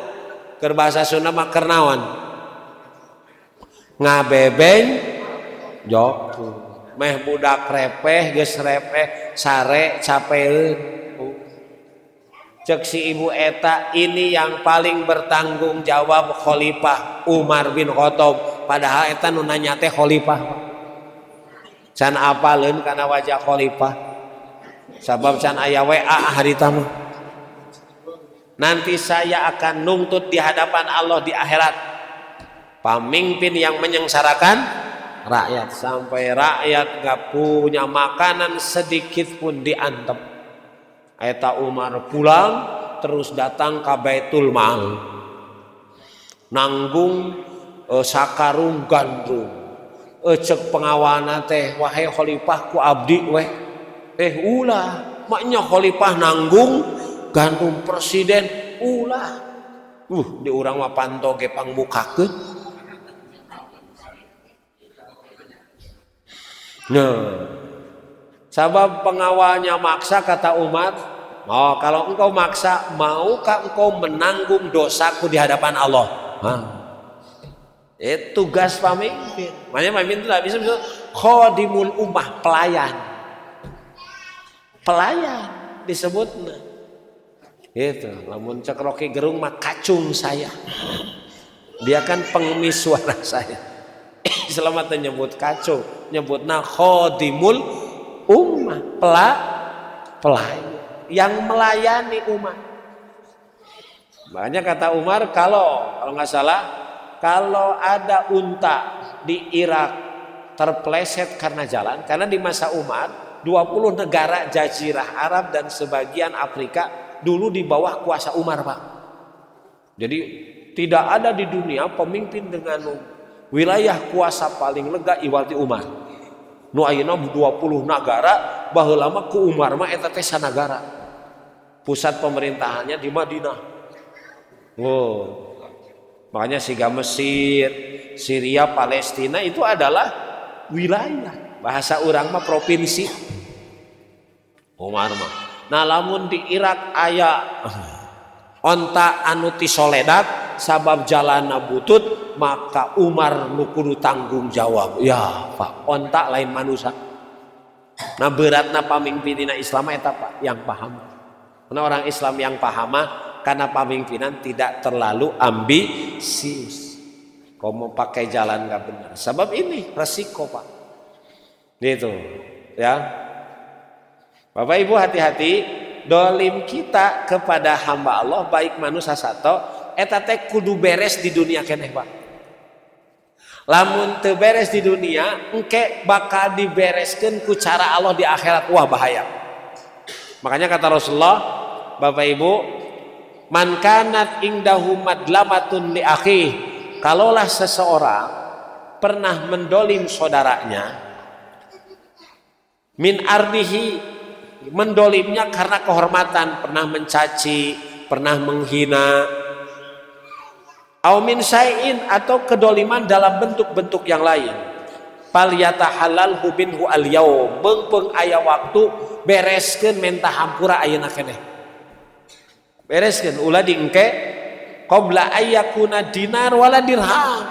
Keur basa Sunda mah keur naon? Ngabebeng joku. Meh budak repeh geus repeh sare capeun. Cek si ibu eta, ini yang paling bertanggung jawab Khalifah Umar bin Khattab, padahal eta nu nanya teh Khalifah. Can apaleun kana wajah Khalifah. Sabab can aya WA harita mah. Nanti saya akan nuntut di hadapan Allah di akhirat pemimpin yang menyengsarakan rakyat, sampai rakyat gak punya makanan sedikit pun diantep. Eta Umar pulang terus datang ke Baitul Mal, nanggung sakarung gandum. Cek pengawana teh, wahai Khalifah ku abdi weh. Ulah maknya Khalifah nanggung gandum presiden ulah. Di urang mah panto ge pangbukakeun. Nah, sabab pengawalnya maksa, kata Umar, oh kalau engkau maksa, maukah engkau menanggung dosaku di hadapan Allah? Itu tugas pemimpin. Makanya pemimpin itu tidak bisa khodimul ummah, pelayan disebutnya. Itu lamun cek Rocky Gerung mah kacung saya. Dia kan pengemis suara saya. Selamat nyebut kacung, nyebutna khodimul ummah, pelayan yang melayani umat. Makanya kata Umar, kalau nggak salah, kalau ada unta di Irak terpeleset karena jalan, karena di masa Umar 20 negara Jazirah Arab dan sebagian Afrika dulu di bawah kuasa Umar Pak. Jadi tidak ada di dunia pemimpin dengan wilayah kuasa paling lega iwalti Umar. Nu ayeuna 20 negara, baheula mah ku Umar mah eta teh sanagara. Pusat pemerintahannya di Madinah. Makanya siga Mesir, Syria, Palestina itu adalah wilayah. Bahasa urang mah provinsi. Umar mah. Nah lamun di Irak aya onta anu ti Soledad, sabab jalanna butut maka Umar nu kudu tanggung jawab. Ya Pak, ontak lain manusia. Nah beratna pamingpinina Islam eta Pak yang paham. Karena orang Islam yang paham karena pemimpinan tidak terlalu ambisius. Kau mau pakai jalan gak benar. Sebab ini resiko Pak. Gitu ya. Bapak Ibu hati-hati. Dolim kita kepada hamba Allah baik manusia sato eta teh kudu beres di dunia keneh Pak. Lamun teu beres di dunia engke bakal dibereskeun ku cara Allah di akhirat. Wah bahaya. Makanya kata Rasulullah, Bapak Ibu, man kanat indahu madlamatun li akhi, kalaulah seseorang pernah mendolim saudaranya min ardihi, mendolimnya karena kehormatan, pernah mencaci, pernah menghina, au min syai'in, atau kedoliman dalam bentuk-bentuk yang lain, fal yatahallalhu minhu al yaum, beungpeung aya waktu bereskeun menta hampura ayeuna keneh. Bereskeun ulah diengke qabla ayyakuna dinar wala dirham.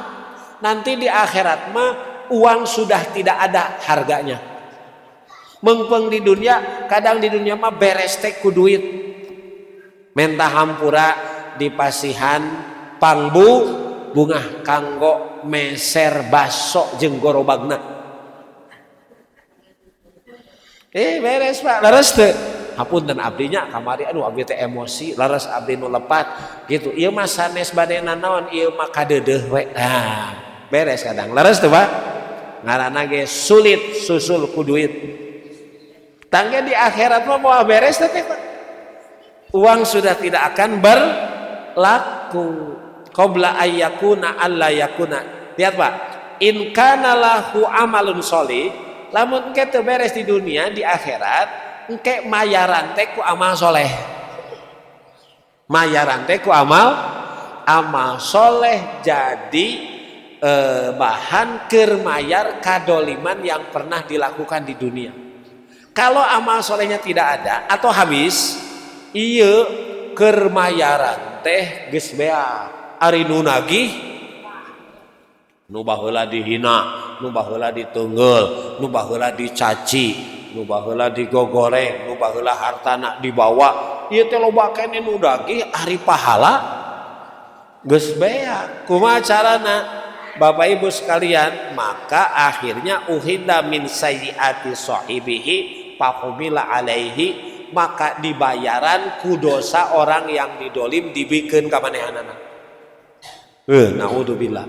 Nanti di akhirat mah uang sudah tidak ada harganya. Mengpeng di dunia, kadang di dunia mah beres teh ku duit. Menta hampura dipasihan pangbu bunga kanggo meser baso jeung gorobagna. Beres Pak, leres teu? Hapunten abdinya kamari aduh abdi teh emosi, leres abdi nu lepat gitu. Ieu mah sanes bade nanaon, ieu mah kadeudeuh we. Nah, beres kadang. Leres teu Pak? Ngaranna ge sulit susul ku duit. Tangga di akhirat mah mau beres tapi uang sudah tidak akan berlaku. Qabla ayyakuna alla yakuna. Lihat Pak, in kana lahu amalun sholih, lamun engke teu beres di dunia, di akhirat engke mayaran teh ku amal soleh. Mayaran teh ku amal soleh jadi bahan keur mayar kadoliman yang pernah dilakukan di dunia. Kalau amal solehnya tidak ada atau habis, iya kermayaran teh geus beak. Ari nu nagih, nu baheula dihina, nu baheula diteungeul, nu baheula dicaci, nu baheula digogoreng, nu baheula hartana dibawa, ieu teh loba keneh nu nagih ari pahala geus beak. Kumaha carana? Bapak Ibu sekalian, maka akhirnya uhinda min sayyiati sahibihi fahumila alaihi, maka dibayaran ku dosa orang yang didolim dibikeun ka manehanana. Naudzubillah.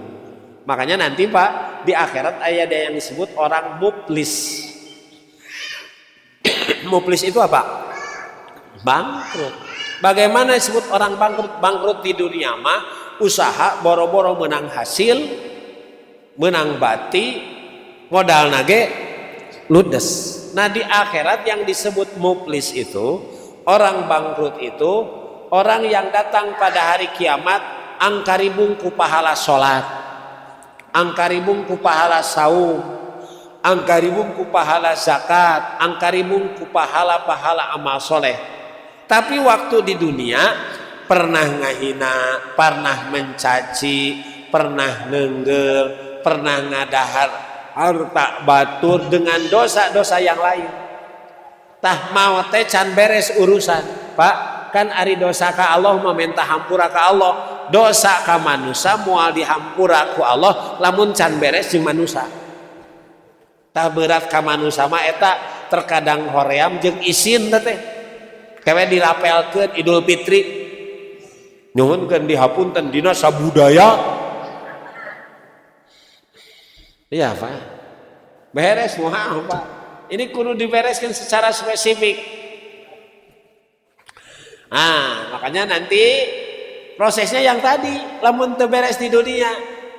Makanya nanti Pak di akhirat ada yang disebut orang muflis. Muflis itu apa? Bangkrut. Bagaimana disebut orang bangkrut? Bangkrut di dunia mah usaha boro-boro menang hasil, menang bati, modal nage ludes. Nah di akhirat yang disebut muflis itu, orang bangkrut itu orang yang datang pada hari kiamat angkaribung ku pahala sholat, angkaribung ku pahala saum, angkaribung ku pahala zakat, angkaribung ku pahala-pahala amal soleh. Tapi waktu di dunia pernah ngahina, pernah mencaci, pernah nenggel, pernah ngadahar harta batur dengan dosa-dosa yang lain. Tah mau teh can beres urusan Pak, kan ari dosa ka Allah meminta hampura ka Allah, dosa ka manusia moal dihampura ku Allah lamun can beres jeung manusia. Tah berat ka manusia mah eta terkadang hoream jeung isin teh kewe dirapelkeun Idul Fitri nyuhunkeun dihapunten dina sabudaya. Iya Pak, beres moha Pak. Ini kudu dibereskan secara spesifik. Nah, makanya nanti prosesnya yang tadi, lamun teu beres di dunia,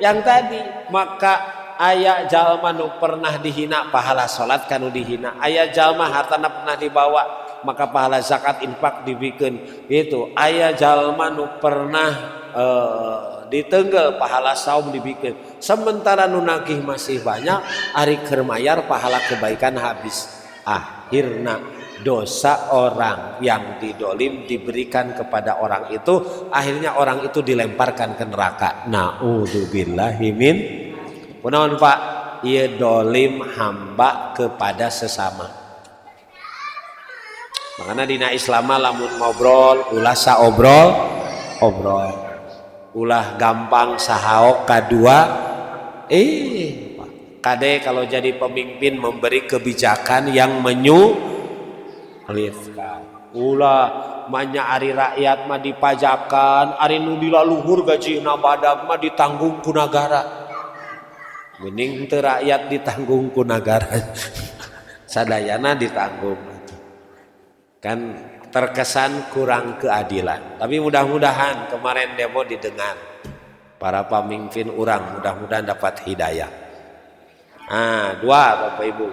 yang tadi, maka aya jalma nu pernah dihina pahala salat kanu dihina, aya jalma hartana pernah dibawa maka pahala zakat infak dibikeun gitu, aya jalma nu pernah ditenggel pahala saum dibikeun, sementara nu nagih masih banyak, ari keur mayar pahala kebaikan habis. Akhirna dosa orang yang didolim diberikan kepada orang itu, akhirnya orang itu dilemparkan ke neraka. Naudzubillahi min. Kunaon Pak? Ieu dolim hamba kepada sesama. Makanya dina Islam lamun ngobrol ulah saobrol obrol, ulah gampang sahaok kadua. Kade kalau jadi pemimpin memberi kebijakan yang menyulitkan. Ulah manya ari rakyat mah dipajakan, ari nu dilaluhur gajina badag mah ditanggung ku negara. Mending teu rakyat ditanggung ku negara. Sadayana ditanggung. Kan terkesan kurang keadilan. Tapi mudah-mudahan kemarin demo didengar para pemimpin orang, mudah-mudahan dapat hidayah. Dua Bapak Ibu.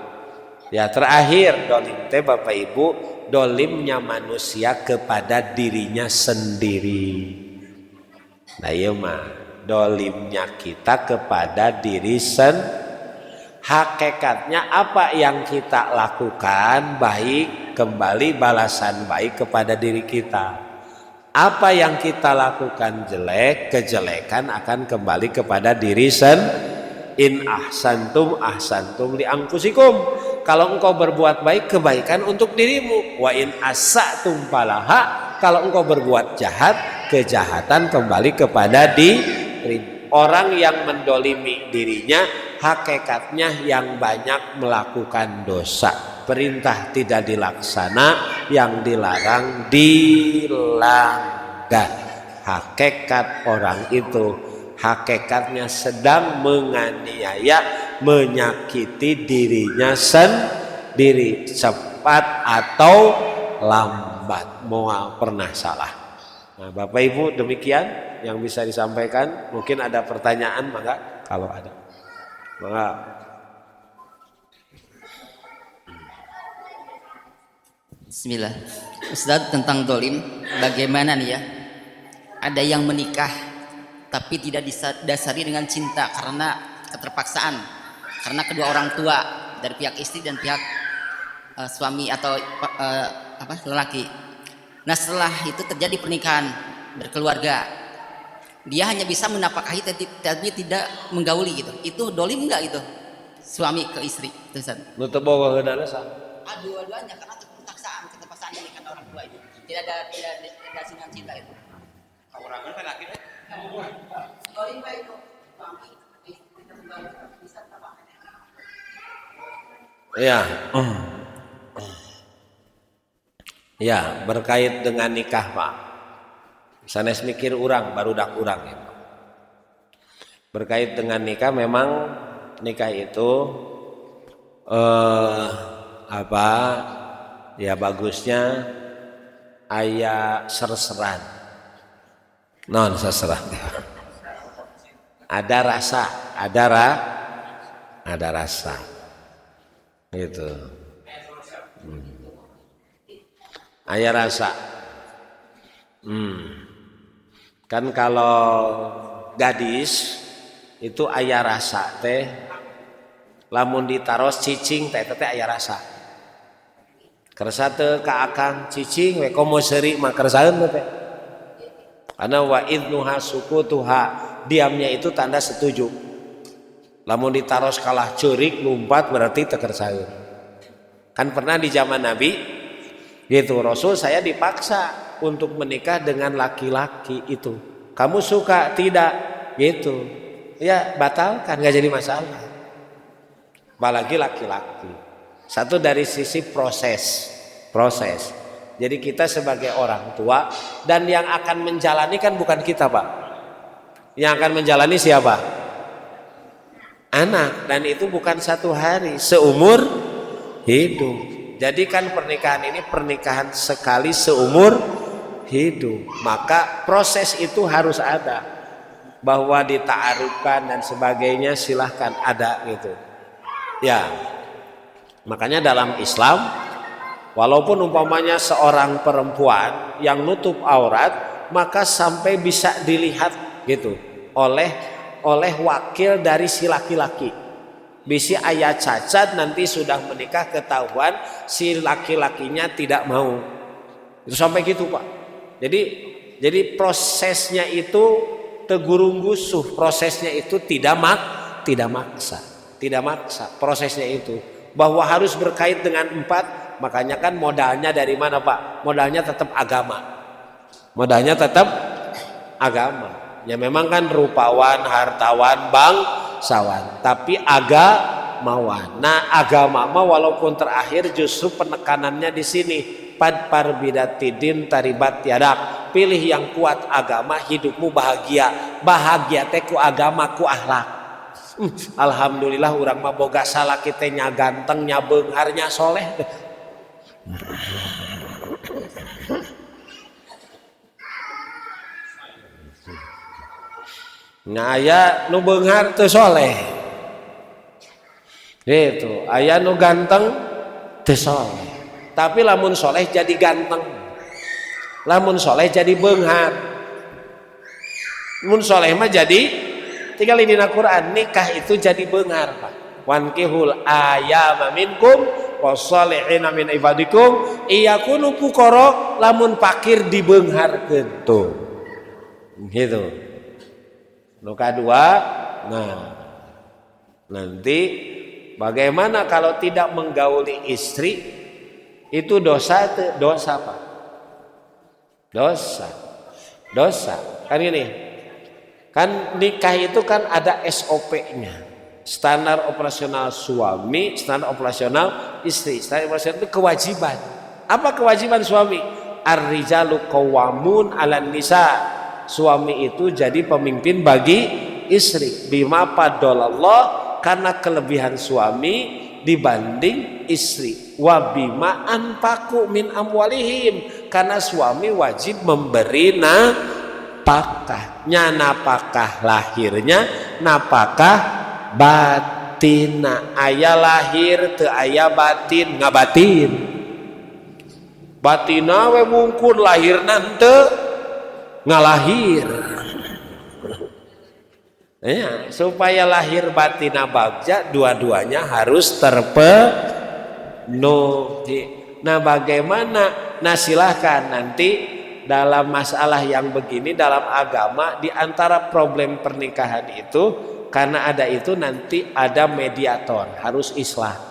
Ya terakhir dolim teh Bapak Ibu, dolimnya manusia kepada dirinya sendiri. Nah iya mah dolimnya kita kepada diri sendiri. Hakikatnya apa yang kita lakukan baik, kembali balasan baik kepada diri kita. Apa yang kita lakukan jelek, kejelekan akan kembali kepada diri sendiri. In ahsantum ahsantum li anfusikum. Kalau engkau berbuat baik, kebaikan untuk dirimu. Wa in asatum falaha. Kalau engkau berbuat jahat, kejahatan kembali kepada diri. Orang yang mendolimi dirinya hakikatnya yang banyak melakukan dosa. Perintah tidak dilaksana, yang dilarang dilanggar. Hakikat orang itu hakikatnya sedang menganiaya, menyakiti dirinya sendiri, cepat atau lambat, moal pernah salah. Nah, Bapak Ibu demikian yang bisa disampaikan. Mungkin ada pertanyaan, maka kalau ada, maka. Bismillah. Ustadz, tentang dolim, bagaimana nih ya? Ada yang menikah tapi tidak didasari dengan cinta karena keterpaksaan, karena kedua orang tua dari pihak istri dan pihak suami atau lelaki. Nah setelah itu terjadi pernikahan berkeluarga, dia hanya bisa menafkahi tapi tidak menggauli gitu. Itu dolim enggak itu? Suami ke istri itu Ustaz. Nu teu bogoheunana sah. Dua-duanya karena keterpaksaan ini kan orang tua itu. Tidak ada dengan cinta itu. Kaurangan kan akhirnya. Dolim enggak itu? Suami istri bisa terpakai. Iya. Ya, berkait dengan nikah Pak. Sanes mikir urang, barudak urang ya Pak. Berkait dengan nikah, memang nikah itu ya bagusnya aya serseran. Non serseran. Ada rasa, ada rasa. Gitu. Aya rasa. Kan kalau gadis itu aya rasa teh, lamun ditaros cicing teh aya rasa. Kersa teu ka akang cicing we komo seuri mah kersaeun teh. Karena wa idnuha sukutuha, diamnya itu tanda setuju. Lamun ditaros kalah ceurik lumpat berarti teu kersaeun. Kan pernah di zaman Nabi gitu, Rasul saya dipaksa untuk menikah dengan laki-laki itu. Kamu suka? Tidak. Gitu. Ya batalkan, gak jadi masalah. Apalagi laki-laki. Satu dari sisi proses. Jadi kita sebagai orang tua, dan yang akan menjalani kan bukan kita Pak. Yang akan menjalani siapa? Anak. Dan itu bukan satu hari, seumur hidup. Jadi kan pernikahan ini pernikahan sekali seumur hidup. Maka proses itu harus ada. Bahwa dita'arufkan dan sebagainya silahkan ada gitu. Ya. Makanya dalam Islam, walaupun umpamanya seorang perempuan yang nutup aurat, maka sampai bisa dilihat gitu oleh wakil dari si laki-laki. Bisi ayah cacat nanti sudah menikah ketahuan si laki-lakinya tidak mau. Itu sampai gitu Pak. Jadi prosesnya itu tegurung gusuh, prosesnya itu tidak maksa. Tidak maksa prosesnya itu. Bahwa harus berkait dengan 4, makanya kan modalnya dari mana Pak? Modalnya tetap agama. Modalnya tetap agama. Ya memang kan rupawan, hartawan, bangsawan, tapi agamawan. Nah, agama mah walaupun terakhir justru penekanannya di sini. Pad parbidatidin taribat yadak. Pilih yang kuat agama, hidupmu bahagia. Bahagia teh ku agama, ku akhlak. Alhamdulillah urang mah boga salaki teh nya ganteng, nya beunghar, nya soleh. Nah aya nu beunghar teu soleh. Gitu, aya nu ganteng teu soleh. Tapi lamun soleh jadi ganteng, lamun soleh jadi beunghar, mun soleh mah jadi tinggal di Quran nikah itu jadi beunghar Pak. Wankihul ayama minkum wassalihina min ibadikum iyakunu fuqara, lamun fakir dibeungharkeun tuh. Gitu. Nu kadua, nah nanti bagaimana kalau tidak menggauli istri? Itu dosa apa? Dosa. Kan ini. Kan nikah itu kan ada SOP-nya. Standar operasional suami, standar operasional istri. Standar operasional itu kewajiban. Apa kewajiban suami? Ar-rijalu qawwamun 'alan nisa. Suami itu jadi pemimpin bagi istri. Bima faddalallah, karena kelebihan suami dibanding istri. Wa bima anfaqu min amwalihim, karena suami wajib memberi napakah. Nya napakah lahirnya, napakah batina. Aya lahir teu aya batin, ngabatin. Batina we mungkur, lahirna teu ngalahir. Ya, supaya lahir batina bagja dua-duanya harus terpenuhi. Nah bagaimana? Nah silahkan nanti dalam masalah yang begini dalam agama, di antara problem pernikahan itu, karena ada itu nanti ada mediator, harus islah.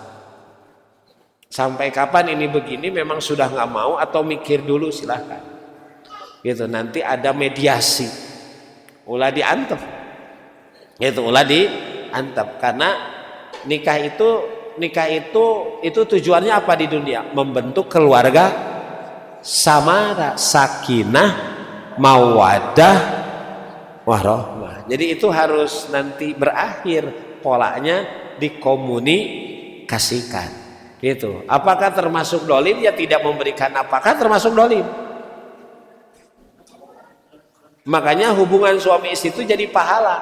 Sampai kapan ini begini, memang sudah nggak mau atau mikir dulu, silahkan. Gitu, nanti ada mediasi, ulah diantep. Itu ulah diantep, karena nikah itu tujuannya apa di dunia? Membentuk keluarga samara, sakinah, mawaddah, warahmah. Jadi itu harus nanti berakhir, polanya dikomunikasikan. Gitu. Apakah termasuk dolim? Ya tidak memberikan apakah termasuk dolim. Makanya hubungan suami istri itu jadi pahala.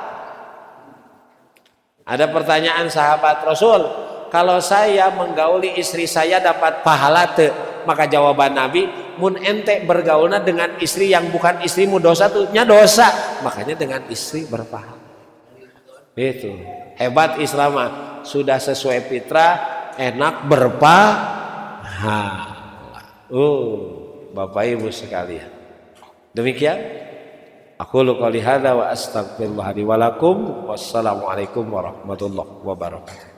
Ada pertanyaan sahabat Rasul, kalau saya menggauli istri saya dapat pahala teu? Maka jawaban Nabi, mun ente bergaulna dengan istri yang bukan istrimu dosa tuh, nya dosa. Makanya dengan istri berpahala. Itu hebat Islam, sudah sesuai fitrah, enak berpahala. Bapak Ibu sekalian, demikian. Aku qouli hadza wa astaghfirullah li wa lakum. Wassalamualaikum warahmatullahi wabarakatuh.